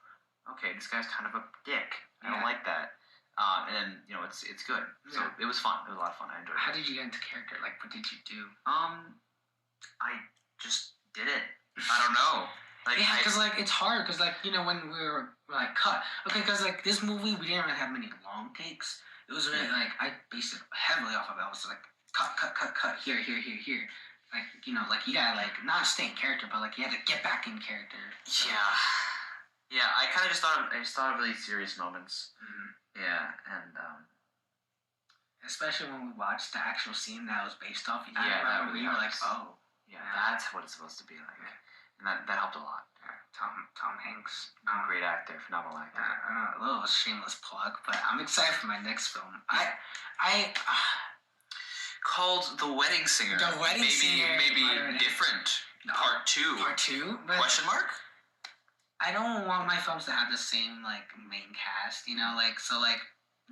okay, this guy's kind of a dick. I don't like that. And then it's good. So it was fun. It was a lot of fun. I enjoyed it. How did you get into character? Like, what did you do? I just did it. I don't know. Like, because like it's hard because like when we were like cut. Okay, because like this movie we didn't really have many long takes. It was really like I based it heavily off of it. I was like cut here. Like like you gotta like not stay in character, but like you had to get back in character. So. Yeah. I kind of just thought of really serious moments. Mm-hmm. Yeah, and especially when we watched the actual scene that was based off. We were like, oh. Yeah, that's what it's supposed to be like, and that helped a lot. Yeah, Tom Hanks, great actor, phenomenal actor. A little shameless plug, but I'm excited for my next film. Called The Wedding Singer. The Wedding Singer. Maybe different. Part 2. Part 2. Question mark? I don't want my films to have the same like main cast, like so like.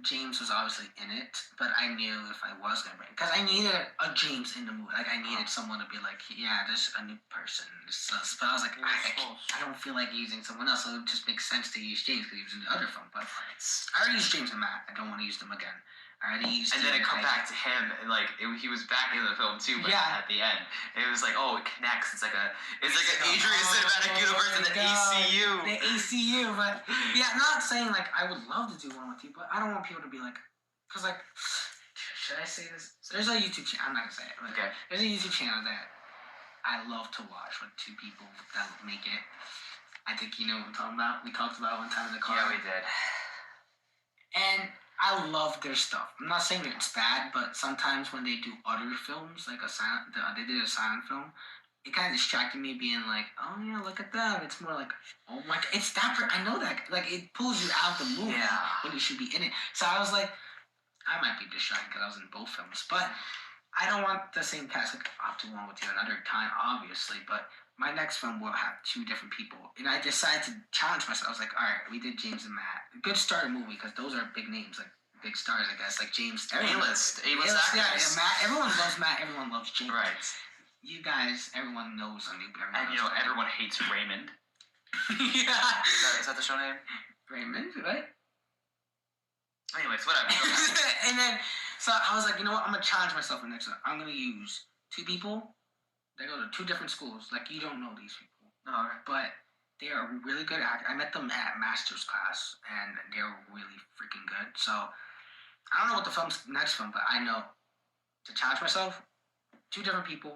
James was obviously in it, but I knew if I was gonna bring, because I needed a James in the movie. Like I needed someone to be like, yeah, there's a new person. But I was like, I don't feel like using someone else, so it just makes sense to use James because he was in the other film. But I already used James and Matt. I don't want to use them again. I already used. And then it come back to him, and like he was back in the film too, but at the end, it was like, oh, it connects. It's like an Adrian Cinematic Universe and an ACU. The ACU, but not saying like I would love to do one with you, but I don't want people to be like, because like, should I say this? There's a YouTube channel. I'm not gonna say it. But there's a YouTube channel that I love to watch with two people that make it. I think you know what I'm talking about. We talked about it one time in the car. Yeah, we did. And I love their stuff. I'm not saying it's bad, but sometimes when they do other films, like they did a silent film, it kind of distracted me, being like, oh yeah, look at that. It's more like, oh my god, it's that. I know that. Like it pulls you out of the movie when you should be in it. So I was like, I might be distracted because I was in both films, but I don't want the same cast. Like I'll do one with you another time, obviously, but. My next film will have two different people. And I decided to challenge myself. I was like, all right, we did James and Matt. Good start movie because those are big names, like big stars, I guess. Like James. A-list actors. Yeah, Matt. Everyone loves Matt. Everyone loves James. Right. You guys, everyone knows Anoop. And everyone hates Raymond. Yeah. Is that the show name? Raymond, right? Anyways, whatever. And then, so I was like, you know what? I'm going to challenge myself in the next one. I'm going to use two people. They go to two different schools. Like, you don't know these people. No. But they are really good actors. I met them at master's class, and they're really freaking good. So, I don't know what the next film, but I know to challenge myself, two different people.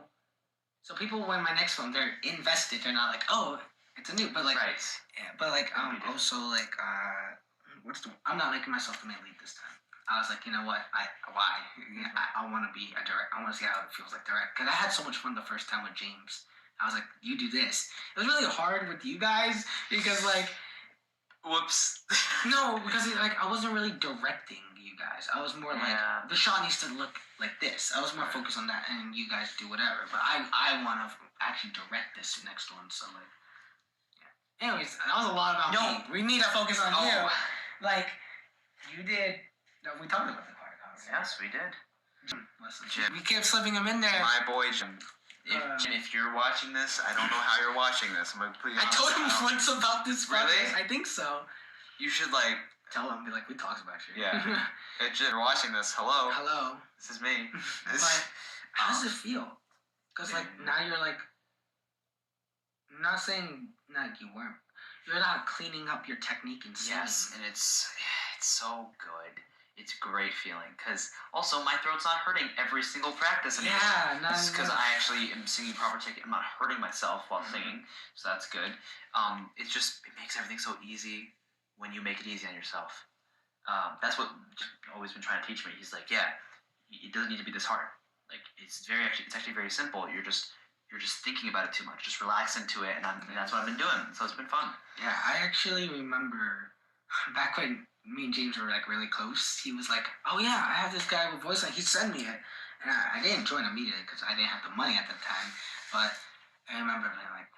So people, when my next film, they're invested. They're not like, oh, it's a new, but like, right. Yeah, but like, also like, I'm not making myself the main lead this time. I was like, you know what? I want to be a direct. I want to see how it feels like direct. Because I had so much fun the first time with James. I was like, you do this. It was really hard with you guys because like, whoops. No, because like I wasn't really directing you guys. I was more like the shot needs to look like this. I was more focused on that, and you guys do whatever. But I want to actually direct this next one. So like, yeah. Anyways, that was a lot about me. We need to focus on you. Like, you did. No, we talked about the part. Yes, we did. Listen, Jim. we kept slipping him in there. My boy Jim. Jim, if you're watching this, I don't know how you're watching this. I'm completely I honest. told him once about this Really? podcast. I think so. You should like Tell him, be like, we talked about you. Yeah. If you're watching this, hello. Hello. This is me. But how does it feel? Because like now you're like, I'm not saying like you weren't. You're not cleaning up your technique and singing. Yes, and it's so good. It's a great feeling because also my throat's not hurting every single practice anymore. Yeah, because I actually am singing proper technique. I'm not hurting myself while singing, so that's good. It makes everything so easy when you make it easy on yourself. That's what always been trying to teach me. He's like, yeah, it doesn't need to be this hard. Like it's actually very simple. You're just thinking about it too much. Just relax into it, and that's what I've been doing. So it's been fun. Yeah, I actually remember back when me and James were like really close. He was like, "Oh yeah, I have this guy with voice line. He sent me it," and I didn't join immediately because I didn't have the money at the time. But I remember being like,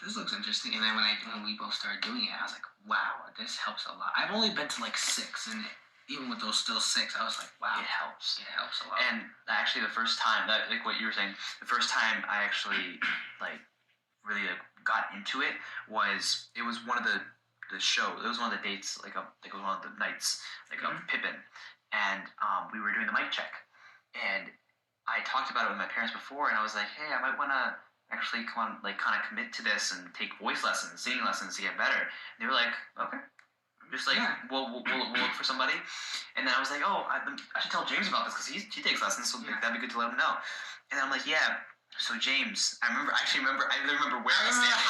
this looks interesting. And then when we both started doing it, I was like, wow, this helps a lot. I've only been to like 6, and even with those still 6, I was like, wow, it helps. It helps a lot. And actually, the first time that like what you were saying, the first time I actually like really like got into it was one of the show. It was one of the dates, it was one of the nights, of Pippin, and we were doing the mic check, and I talked about it with my parents before, and I was like, hey, I might want to actually kind of commit to this and take voice lessons, singing lessons to get better. And they were like, okay, just like we'll look for somebody. And then I was like, oh, I should tell James about this because he takes lessons, so that'd be good to let him know. And I'm like, yeah. So James, I remember where I was standing. I remember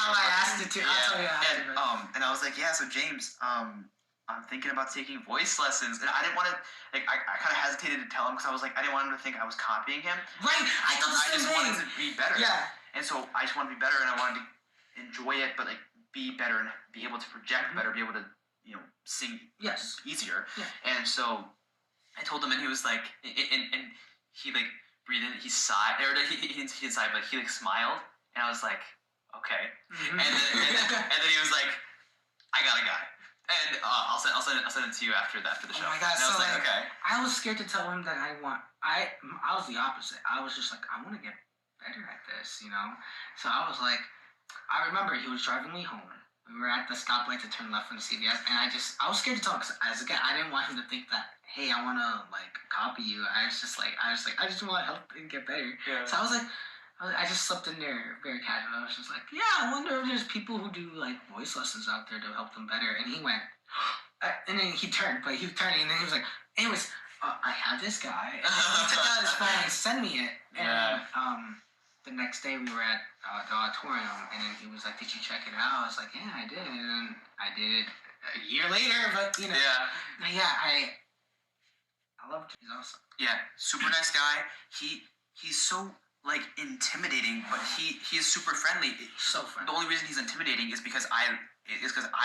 how I asked it too. Yeah. And I was like, yeah. So James, I'm thinking about taking voice lessons, and I didn't want to. I kind of hesitated to tell him because I was like, I didn't want him to think I was copying him. Right. I thought the same thing. I just wanted to be better. Yeah. And so I just wanted to be better, and I wanted to enjoy it, but like be better and be able to project better, be able to sing easier. Yeah. And so I told him, and he was like, and he like breathed in, he sighed, or he didn't sigh, but he like smiled, and I was like, okay. And then he was like, I got a guy. And I'll send it to you after the show. Oh my god! And I was like, okay. I was scared to tell him that I was the opposite. I was just like, I want to get better at this, So I was like, I remember he was driving me home. We were at the stoplight to turn left from the CVS, and I was scared to talk because as a guy, I didn't want him to think that, hey, I want to like copy you. I just want to help and get better. Yeah. So I was like, I just slipped in there very casual. I was just like, yeah, I wonder if there's people who do like voice lessons out there to help them better. And he went, and then he turned, but he was turning, and then he was like, anyways, I have this guy. And he took out his phone and sent me it. And the next day we were at the auditorium, and then he was like, did you check it out? I was like, yeah, I did. And then I did it a year later, but I loved him. He's awesome. Yeah, super nice guy. He's so like intimidating, but he is super friendly. So friendly. The only reason he's intimidating is because I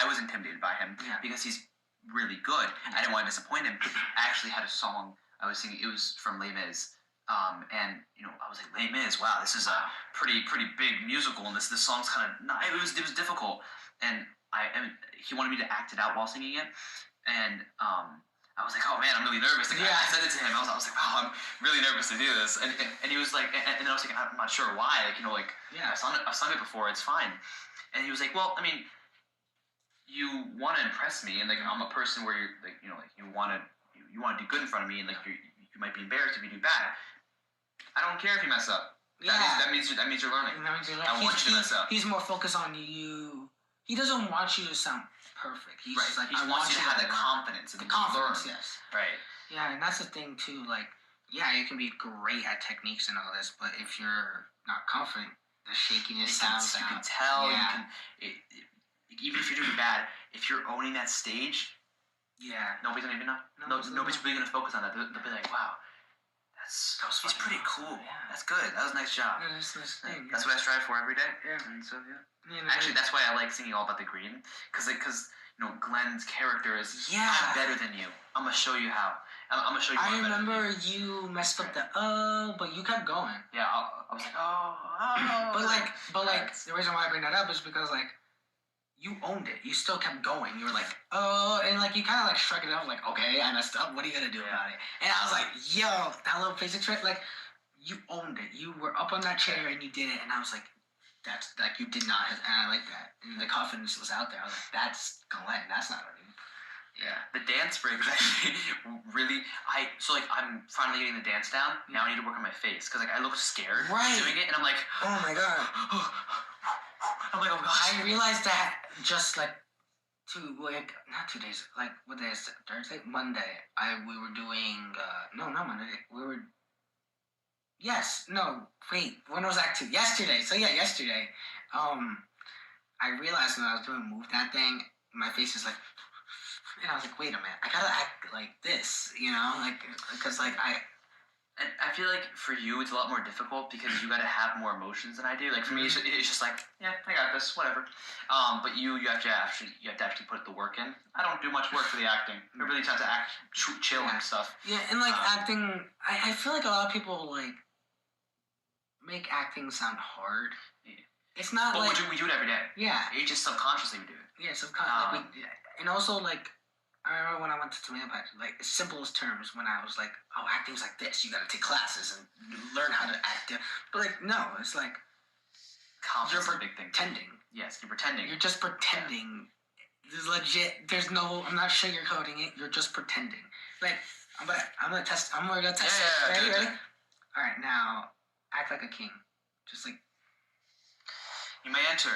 was intimidated by him because he's really good. I didn't want to disappoint him. I actually had a song I was singing. It was from Les Mis, and I was like, Les Mis, wow, this is a pretty big musical, and this song's kind of it was difficult, and he wanted me to act it out while singing it, and I was like, oh man, I'm really nervous. Like, I said it to him. I was like, wow, I'm really nervous to do this. And he was like, and then I was like, I'm not sure why. Like, I've sung it before. It's fine. And he was like, well, I mean, you want to impress me, and like I'm a person where you're like, you want to do good in front of me, and like you might be embarrassed if you do bad. I don't care if you mess up. Yeah. That means you're learning. I want you to mess up. He's more focused on you. He doesn't want you to sound perfect. He's right. Like, he wants you to have the confidence. The confidence, yes. Right. Yeah, and that's the thing too. Like, yeah, you can be great at techniques and all this, but if you're not confident, the shakiness sounds out. You can tell. Yeah. Even if you're doing bad, if you're owning that stage, nobody's gonna even know. Nobody's really gonna focus on that. They'll be like, wow. He's pretty cool. Yeah. That's good. That was a nice job. Yeah, that's nice thing. That's what I strive for every day. Yeah. And so actually, that's why I like singing All About the Green, because Glenn's character is I'm better than you. I'm gonna show you how. I'm gonna show you. I remember you messed up the but you kept going. Yeah, I was like But the reason why I bring that up is because like you owned it. You still kept going. You were like, and like you kind of like shrugged it off, like, okay, I messed up. What are you gonna do about it? And I was like, yo, that little basic trick, like you owned it. You were up on that chair and you did it, and I was like, that's like you did not have, and I like that. And the confidence was out there. I was like, that's Glenn. That's not Anoop. Yeah, the dance break was actually really. I'm finally getting the dance down. Now I need to work on my face because like I look scared doing it, and I'm like, oh my god. I'm like, oh gosh. I realized that just like not 2 days. Like what day is it? Thursday, Monday. We were doing no, not Monday. We were. Yes, no, wait. When was Act 2? Yesterday. So yeah, yesterday. I realized when I was doing Move That Thing, my face is like. And I was like, wait a minute, I gotta act like this, like, because, like, I feel like for you it's a lot more difficult because you gotta have more emotions than I do. Like for me, it's just like, yeah, I got this, whatever. But you have to actually put the work in. I don't do much work for the acting. I really tend to act chill and stuff. Yeah, and like acting, I feel like a lot of people like make acting sound hard. Yeah. It's not but like we do it every day. Yeah, it's just subconsciously we do it. Yeah, subconsciously. And also like. I remember when I went to tomato patch, like, simplest terms, when I was like, oh, acting's like this. You gotta take classes and learn how to act. But, like, no, it's like... Confidence is a big thing. Pretending. Yes, you're pretending. You're just pretending. Yeah. There's legit... I'm not sugarcoating it. You're just pretending. Like, I'm gonna test... We're gonna test it. Ready? All right, now, act like a king. Just, like... You may enter.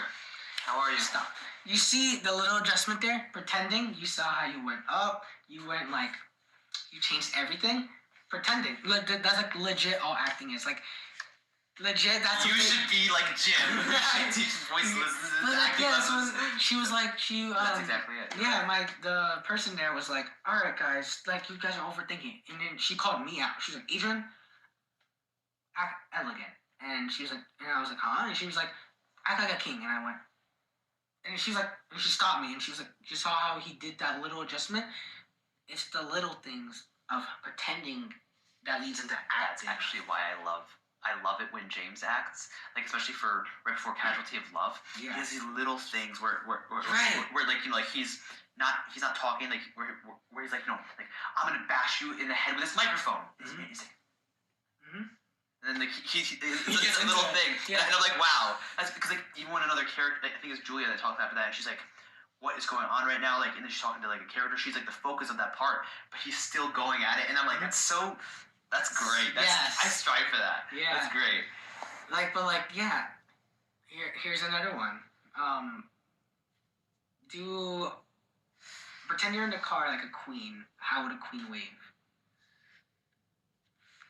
How are you? Stop. You see the little adjustment there? Pretending. You saw how you went up. You went like... You changed everything. Pretending. That's like legit all acting is. Like, legit, that's... You should be like Jim. You should teach voice lessons. She was like... That's exactly it. Yeah, the person there was like, alright guys, like, you guys are overthinking. And then she called me out. She was like, Adrian, act elegant. And she was like... And I was like, huh? And she was like, act like a king. And I went... And she's like, and she stopped me, and she was like, you saw how he did that little adjustment? It's the little things of pretending that leads into acting. That's actually why I love it when James acts, like especially for right before Casualty of Love. Yeah. He has these little things where like like he's not talking like where he's like like I'm gonna bash you in the head with this microphone. Mm-hmm. He's like. Mm-hmm. And then it's a little thing, and I'm like, wow, that's because like even when another character, I think it's Julia that talked after that, and she's like, what is going on right now? Like, and then she's talking to like a character, she's like the focus of that part, but he's still going at it, and I'm like, that's great. I strive for that. Yeah, that's great. Like, but like, yeah, here's another one. Pretend you're in the car like a queen. How would a queen wave?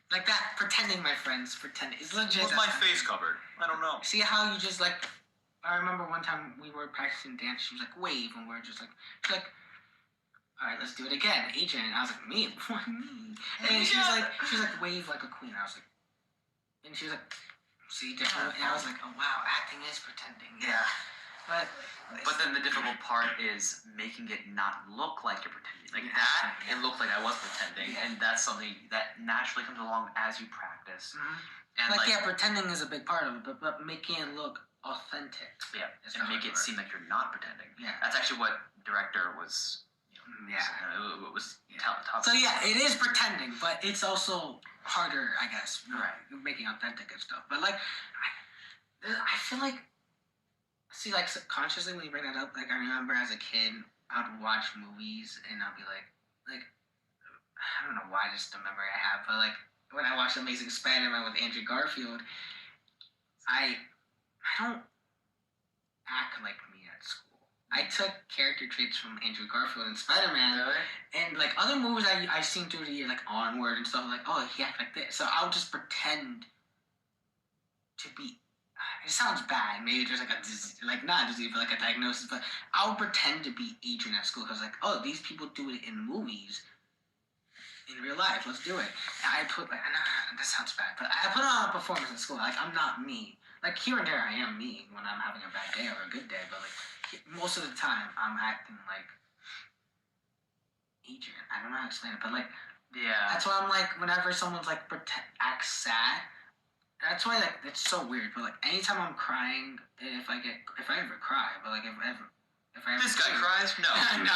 Like that, pretending, my friends, pretending. It's legit. With my face covered. I don't know. See how you just like... I remember one time we were practicing dance, she was like, wave, and we were just like... She's like, alright, let's do it again, Adrian. And I was like, me? What, me? And she was like, wave like a queen. I was like... And she was like, see, different. And I was like, oh wow, acting is pretending. Yeah. But then the difficult part is making it not look like you're pretending. Like it looked like I was pretending, and that's something that naturally comes along as you practice. Mm-hmm. And pretending is a big part of it, but making it look authentic. Yeah, and make it seem like you're not pretending. Yeah, that's actually what director was. So yeah, it is pretending, but it's also harder, I guess. Right, making authentic and stuff. But like, I feel like. See, like, subconsciously when you bring that up, like, I remember as a kid, I would watch movies, and I'd be like, I don't know why, just the memory I have, but, like, when I watched Amazing Spider-Man with Andrew Garfield, I don't act like me at school. I took character traits from Andrew Garfield and Spider-Man, and, like, other movies I've seen through the year, like, Onward and stuff, like, oh, he acts like this, so I would just pretend to be... It sounds bad. Maybe there's like a disease, like not a disease, but like a diagnosis. But I would pretend to be Adrian at school because like, oh, these people do it in movies. In real life, let's do it. And I put like, that sounds bad, but I put on a performance in school. Like I'm not me. Like here and there, I am me when I'm having a bad day or a good day. But like most of the time, I'm acting like Adrian. I don't know how to explain it, but like, yeah. That's why I'm like, whenever someone's like acts sad. That's why, like, it's so weird, but, like, anytime I'm crying, if I ever cry, but, like, if I ever... This guy cries? No. No,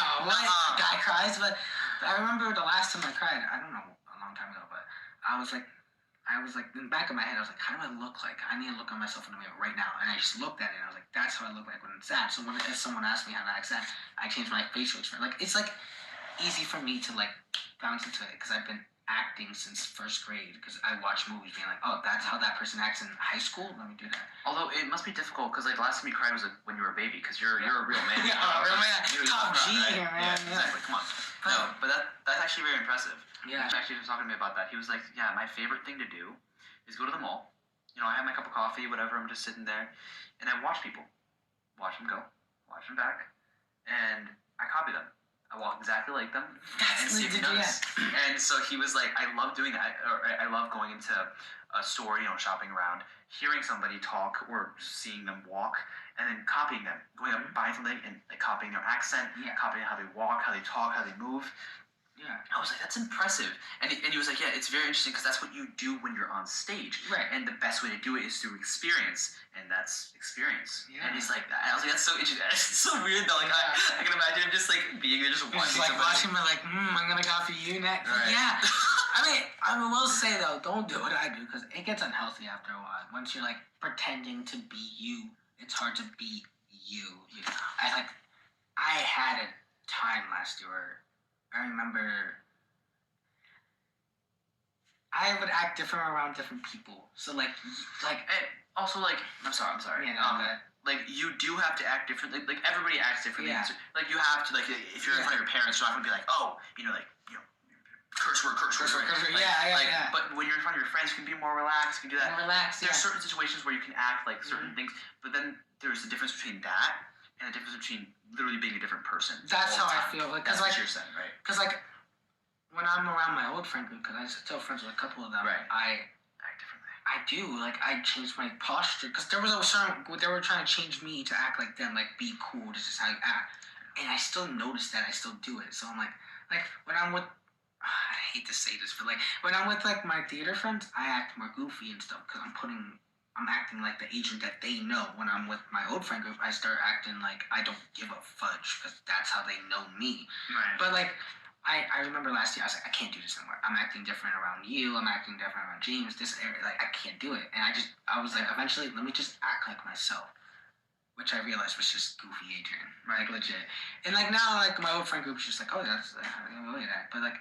guy cries, but I remember the last time I cried, I don't know, a long time ago, but I was, like, I was like, in the back of my head, I was like, how do I look like? I need to look at myself in the mirror right now. And I just looked at it, and I was like, that's how I look like when it's sad. So if someone asked me how to act sad, I changed my facial expression. Like, it's like easy for me to like bounce into it because I've been acting since first grade because I watch movies being like, oh, that's how that person acts in high school. Let me do that. Although it must be difficult because like the last time you cried was when you were a baby because you're a real man. Real man. You're Top G here, man. Yeah, exactly. Come on. No, but that's actually very impressive. Yeah. He actually was talking to me about that. He was like, yeah, my favorite thing to do is go to the mall. You know, I have my cup of coffee, whatever. I'm just sitting there, and I watch people, watch them go, watch them back, and I copy them. I walk exactly like them and see if he notices. And so he was like, I love doing that. I love going into a store, you know, shopping around, hearing somebody talk or seeing them walk, and then copying them, going up and buying something and like copying their accent, copying how they walk, how they talk, how they move. Yeah. I was like, that's impressive. And he was like, yeah, it's very interesting because that's what you do when you're on stage. Right. And the best way to do it is through experience. And that's experience. Yeah. And he's like, I was like, that's so interesting. It's so weird though. Like, I can imagine him just like being there, just watching like watching me like, I'm going to copy you next. Right. Yeah. I will say though, don't do what I do because it gets unhealthy after a while. Once you're like pretending to be you, it's hard to be you. I had a time last year where I remember I would act different around different people. So like also like I'm sorry. Yeah, like you do have to act differently. Like everybody acts differently. Yeah. Like you have to like if you're in front of your parents, you're not gonna be like, oh, curse word. Like, yeah. But when you're in front of your friends, you can be more relaxed. You can do that. More relaxed. There's certain situations where you can act like certain things, but then there's a difference between that and a difference between literally being a different person. That's how I feel. Like, that's what you're saying, right? Because like when I'm around my old friend group, because I still friends with a couple of them, right. I act differently. I do. Like I changed my posture because there was a certain they were trying to change me to act like them, like be cool. This is how you act, and I still notice that. I still do it. So I'm like when I'm with. I hate to say this, but like when I'm with like my theater friends, I act more goofy and stuff because I'm acting like the agent that they know. When I'm with my old friend group, I start acting like I don't give a fudge because that's how they know me. Right. But like I remember last year I was like I can't do this anymore. I'm acting different around you. I'm acting different around James. This area, like I can't do it. And I was like eventually let me just act like myself. Which I realized was just goofy Adrian, right? Like legit. And like now, like my old friend group is just like, oh, that's really that. But like,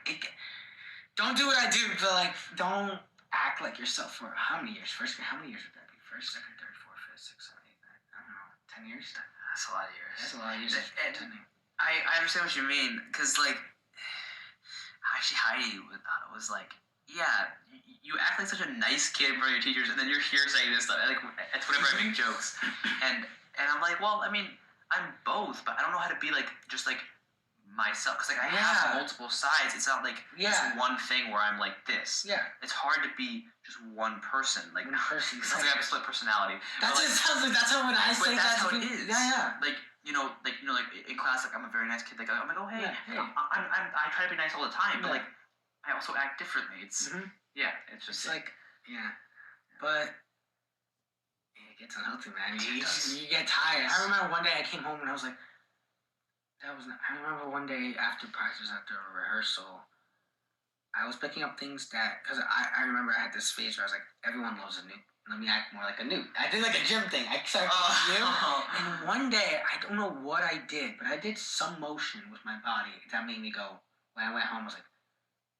don't do what I do. But like, don't act like yourself for how many years? How many years would that be? First, second, third, fourth, fifth, sixth, seventh, eighth, ninth. I don't know. 10 years. That's a lot of years. That's a lot of years. And I understand what you mean because like, actually Heidi was like, yeah, you act like such a nice kid in front of your teachers, and then you're here saying this stuff. Like, it's whenever I make jokes, and I'm like, well, I mean, I'm both, but I don't know how to be like just like myself because like I have multiple sides. It's not like just one thing where I'm like this. Yeah, it's hard to be just one person. Like one person. It sounds like I have a split personality. That's like, it sounds like that's how when I say that's how it is. Yeah. Like in class, like I'm a very nice kid. Like I'm like, oh hey, I try to be nice all the time, but like I also act differently. It's it's just like but. It gets unhealthy, man. You get tired. I remember one day I came home and I was like, I remember one day after practice, after a rehearsal, I was picking up things because I remember I had this phase where I was like, everyone loves Anoop. Let me act more like Anoop. I did like a gym thing. I started and one day, I don't know what I did, but I did some motion with my body that made me go, when I went home, I was like,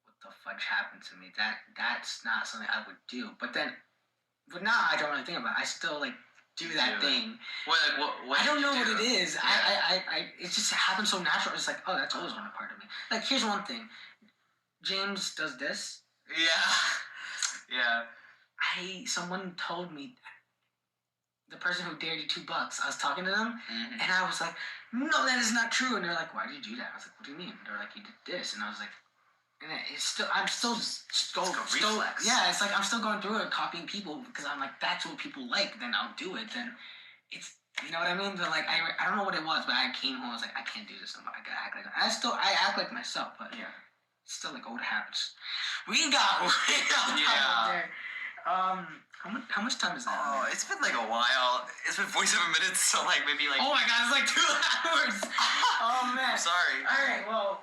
what the fudge happened to me? That's not something I would do. But now I don't really think about it. I still like do that thing. What I don't know what it is. Yeah. I it just happens so natural. It's like, oh, that's always been a part of me. Like, here's one thing. James does this. Yeah. Someone told me the person who dared you $2. I was talking to them, and I was like, no, that is not true. And they're like, why did you do that? I was like, what do you mean? They're like, you did this, and I was like. And I'm still reflex. Yeah, it's like I'm still going through it, copying people because I'm like, that's what people like. Then I'll do it. Then it's, you know what I mean. But like, I don't know what it was, but I came home. I was like, I can't do this anymore. I gotta act like that. I act like myself, but it's still like old habits. We got there. How much time is that? Oh, it's been like a while. It's been 47 minutes, so like maybe like. Oh my god, it's like 2 hours. Oh man. I'm sorry. All right, well.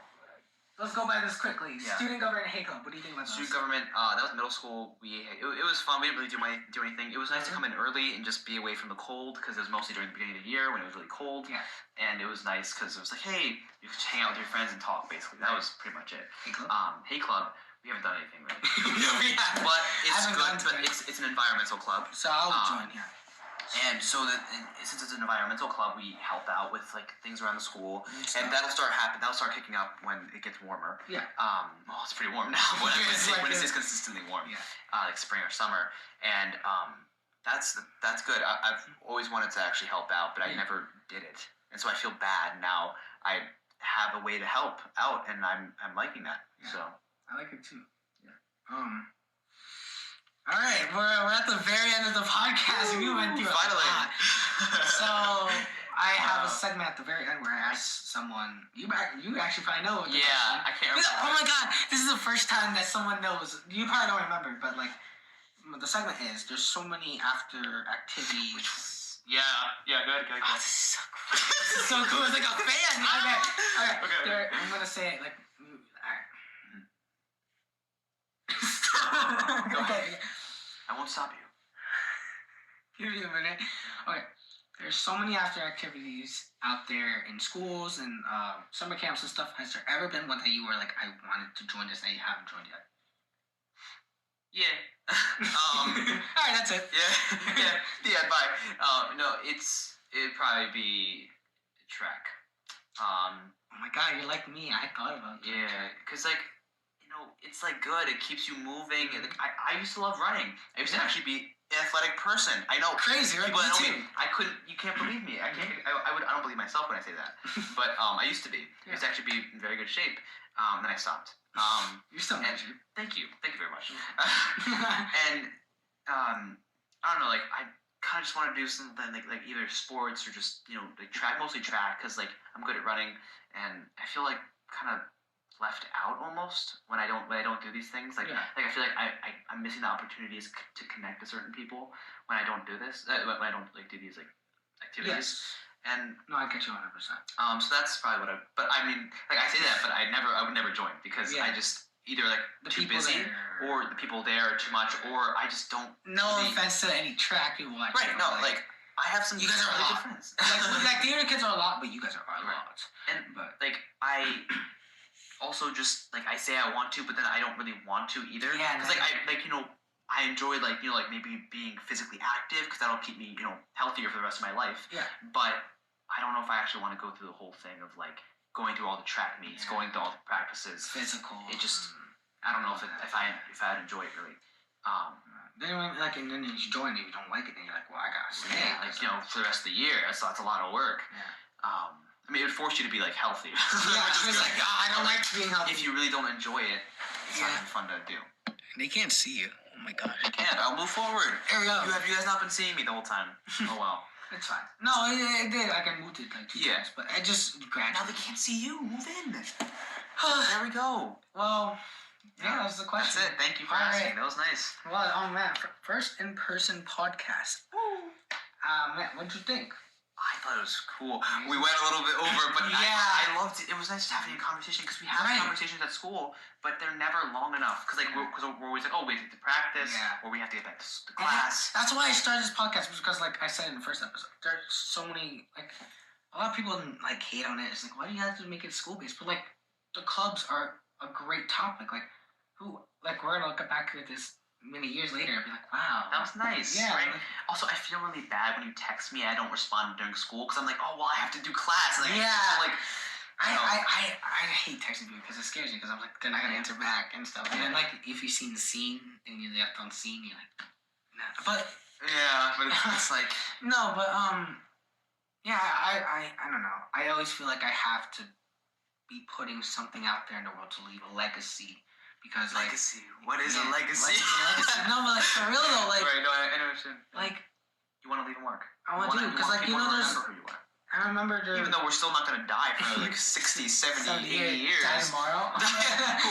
let's go by this quickly. Yeah. Student government Hay Club. What do you think about Student those? government, that was middle school. It was fun. We didn't really do anything. It was nice to come in early and just be away from the cold because it was mostly during the beginning of the year when it was really cold. Yeah. And it was nice because it was like, hey, you could hang out with your friends and talk. Basically, that was pretty much it. Hay Club. Hay Club. We haven't done anything really. We haven't. But it's haven't gone good. to But it's an environmental club. So I'll join here. And so since it's an environmental club, we help out with like things around the school, and that'll start kicking up when it gets warmer. Yeah. Well, it's pretty warm now. When it stays consistently warm. Yeah. Like spring or summer, and that's good. I've always wanted to actually help out, but I never did it, and so I feel bad now. I have a way to help out, and I'm liking that. Yeah. So I like it too. Yeah. All right, we're at the very end of the podcast. We went through finally. a lot. So I have a segment at the very end where I ask someone. You actually probably know what the question. I can't remember. Oh my god, this is the first time that someone knows. You probably don't remember, but like the segment is there's so many after activities. Yeah, good. Oh, this is so cool. This is so cool. It's like a fan. Okay. I'm gonna say it like. Alright. Go ahead. I won't stop you. Give me a minute. Okay. There's so many after activities out there in schools and summer camps and stuff. Has there ever been one that you were like, I wanted to join this that you haven't joined yet? Yeah. Alright, that's it. Yeah. Bye. No, it'd probably be track. Oh my god, you're like me. I thought about that. Yeah, because like, it's like good. It keeps you moving. And, like, I used to love running. I used to actually be an athletic person. I know. Crazy, right? People that know me. I couldn't. You can't believe me. I can't. I don't believe myself when I say that. But I used to be. I used to actually be in very good shape. Then I stopped. You're still in shape. Thank you very much. And I don't know. Like I kind of just want to do something like either sports or just like track, mostly track, because like I'm good at running, and I feel like kind of left out almost when I don't do these things. Like I feel like I'm missing the opportunities to connect to certain people when I don't do this. When I don't like do these like activities. Yes. And no, I get you 100%. So that's probably what But I mean, like I say that, but I would never join because I just either like too busy or the people there are too much, or I just don't. No offense to any track people watch. Right? No, like I have some. You guys are really a good lot. friends. like theater kids are a lot, but you guys are a lot. But like I. Also, just like I say, I want to, but then I don't really want to either. Yeah. Because I enjoy like maybe being physically active because that'll keep me healthier for the rest of my life. Yeah. But I don't know if I actually want to go through the whole thing of like going through all the track meets, going through all the practices. Physical. It just I don't know if I'd enjoy it really. Then and then you join it, you don't like it, then you're like, well, I gotta stay. Yeah, like for the rest of the year, that's a lot of work. Yeah. I mean, it would force you to be like healthy. Yeah, it's like I don't like being healthy. If you really don't enjoy it, it's not even fun to do. They can't see you. Oh my gosh. I can't. I'll move forward. There we go. You guys not been seeing me the whole time? Oh well. It's fine. No, it did. Like I moved it like 2 times, but I just gradually. Now they can't see you. Move in. There we go. Well, yeah, that was the question. That's it. Thank you for asking. That was nice. Well, oh man, first in-person podcast. Man, what'd you think? I thought it was cool. We went a little bit over, but I loved it. It was nice having a conversation because we have conversations at school, but they're never long enough. Because we're always like, oh, we have to practice, or we have to get back to class. That's why I started this podcast because, like I said in the first episode, there's so many like a lot of people like hate on it. It's like, why do you have to make it school based? But like the clubs are a great topic. Like who like we're gonna look back at this many years later and be like, wow, that was nice. Yeah. Right? Also, I feel really bad when you text me and I don't respond during school because I'm like, oh well, I have to do class. And I hate texting people because it scares me because I'm like they're not gonna answer back and stuff. And then like if you seen the scene and you're left on scene, you're like, nah. But it's like no, but yeah, I don't know. I always feel like I have to be putting something out there in the world to leave a legacy. Because legacy. What is a legacy? No, but like for real though, like right. No, I understand. Like you want to leave a mark. I want to, because like there's remember who you are. I remember even though we're still not gonna die for another like 60, 70, 80 years. Die tomorrow.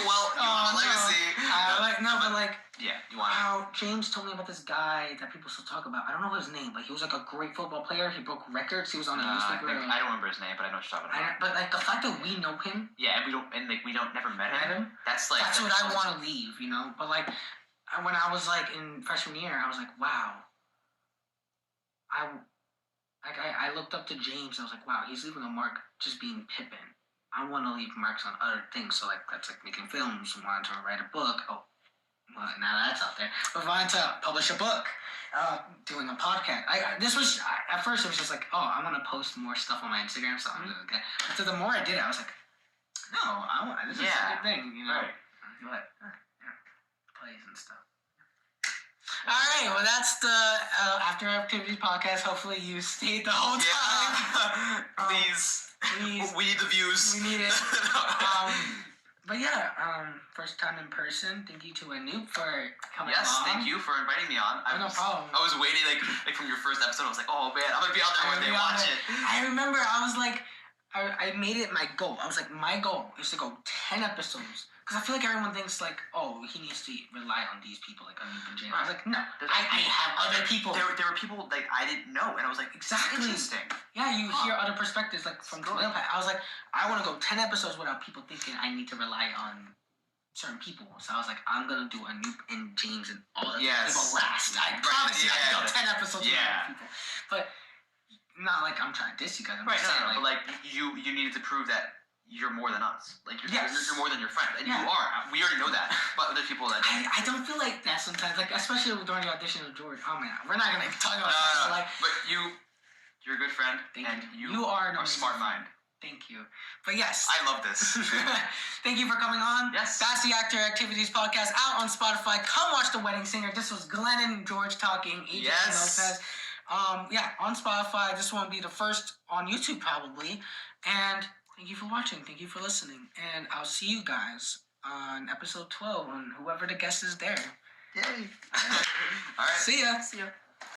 Well, you want a legacy. Yeah, you want. How James told me about this guy that people still talk about. I don't know his name, but he was like a great football player. He broke records. He was on a newspaper. I don't remember his name, but I know what you're talking about. But like the fact that we know him. Yeah, and we don't never met him. That's what I want to leave, you know. But like when I was like in freshman year, I was like, wow. I looked up to James and I was like, wow, he's leaving a mark just being Pippin. I want to leave marks on other things. So like that's like making films, wanting to write a book. Oh, well, now that's out there. But wanting to publish a book, doing a podcast. At first it was just like, oh, I want to post more stuff on my Instagram. So I'm doing okay. But the more I did it, I was like, no, this is a good thing, you know. Right. Plays and stuff. All right, well, that's the After Activities podcast. Hopefully, you stayed the whole time. Please. We need the views. We need it. But yeah, first time in person. Thank you to Anoop for coming on. Yes, thank you for inviting me on. No problem. I was waiting like from your first episode. I was like, oh man, I'm gonna be out there when they watch it. I remember I was like, I made it my goal. I was like, my goal is to go 10 episodes. Because I feel like everyone thinks like, oh, he needs to rely on these people, like Anoop and Jane. I was like, no, I have other people. There were people like I didn't know, and I was like, exactly. Interesting. Yeah, you hear other perspectives like from Tomato Pie. I was like, I want to go 10 episodes without people thinking I need to rely on certain people. So I was like, I'm gonna do Anoop and James and all the people last. I promise you, I can go 10 episodes without people. But not like I'm trying to diss you guys. I'm just saying, but like you needed to prove that you're more than us. Like you're more than your friend, and you are. We already know that. But there's people that I don't feel like that sometimes. Like especially during the audition of George. Oh man, we're not gonna talk about that. No. Like, but you're a good friend, and you are a smart mind. Thank you. But yes, I love this. Thank you for coming on. Yes, that's the Actor Activities podcast out on Spotify. Come watch The Wedding Singer. This was Glenn and George talking. AJ Lopez. On Spotify. This won't be the first on YouTube probably, and. Thank you for watching. Thank you for listening. And I'll see you guys on episode 12 on whoever the guest is there. Yay. All right. See ya.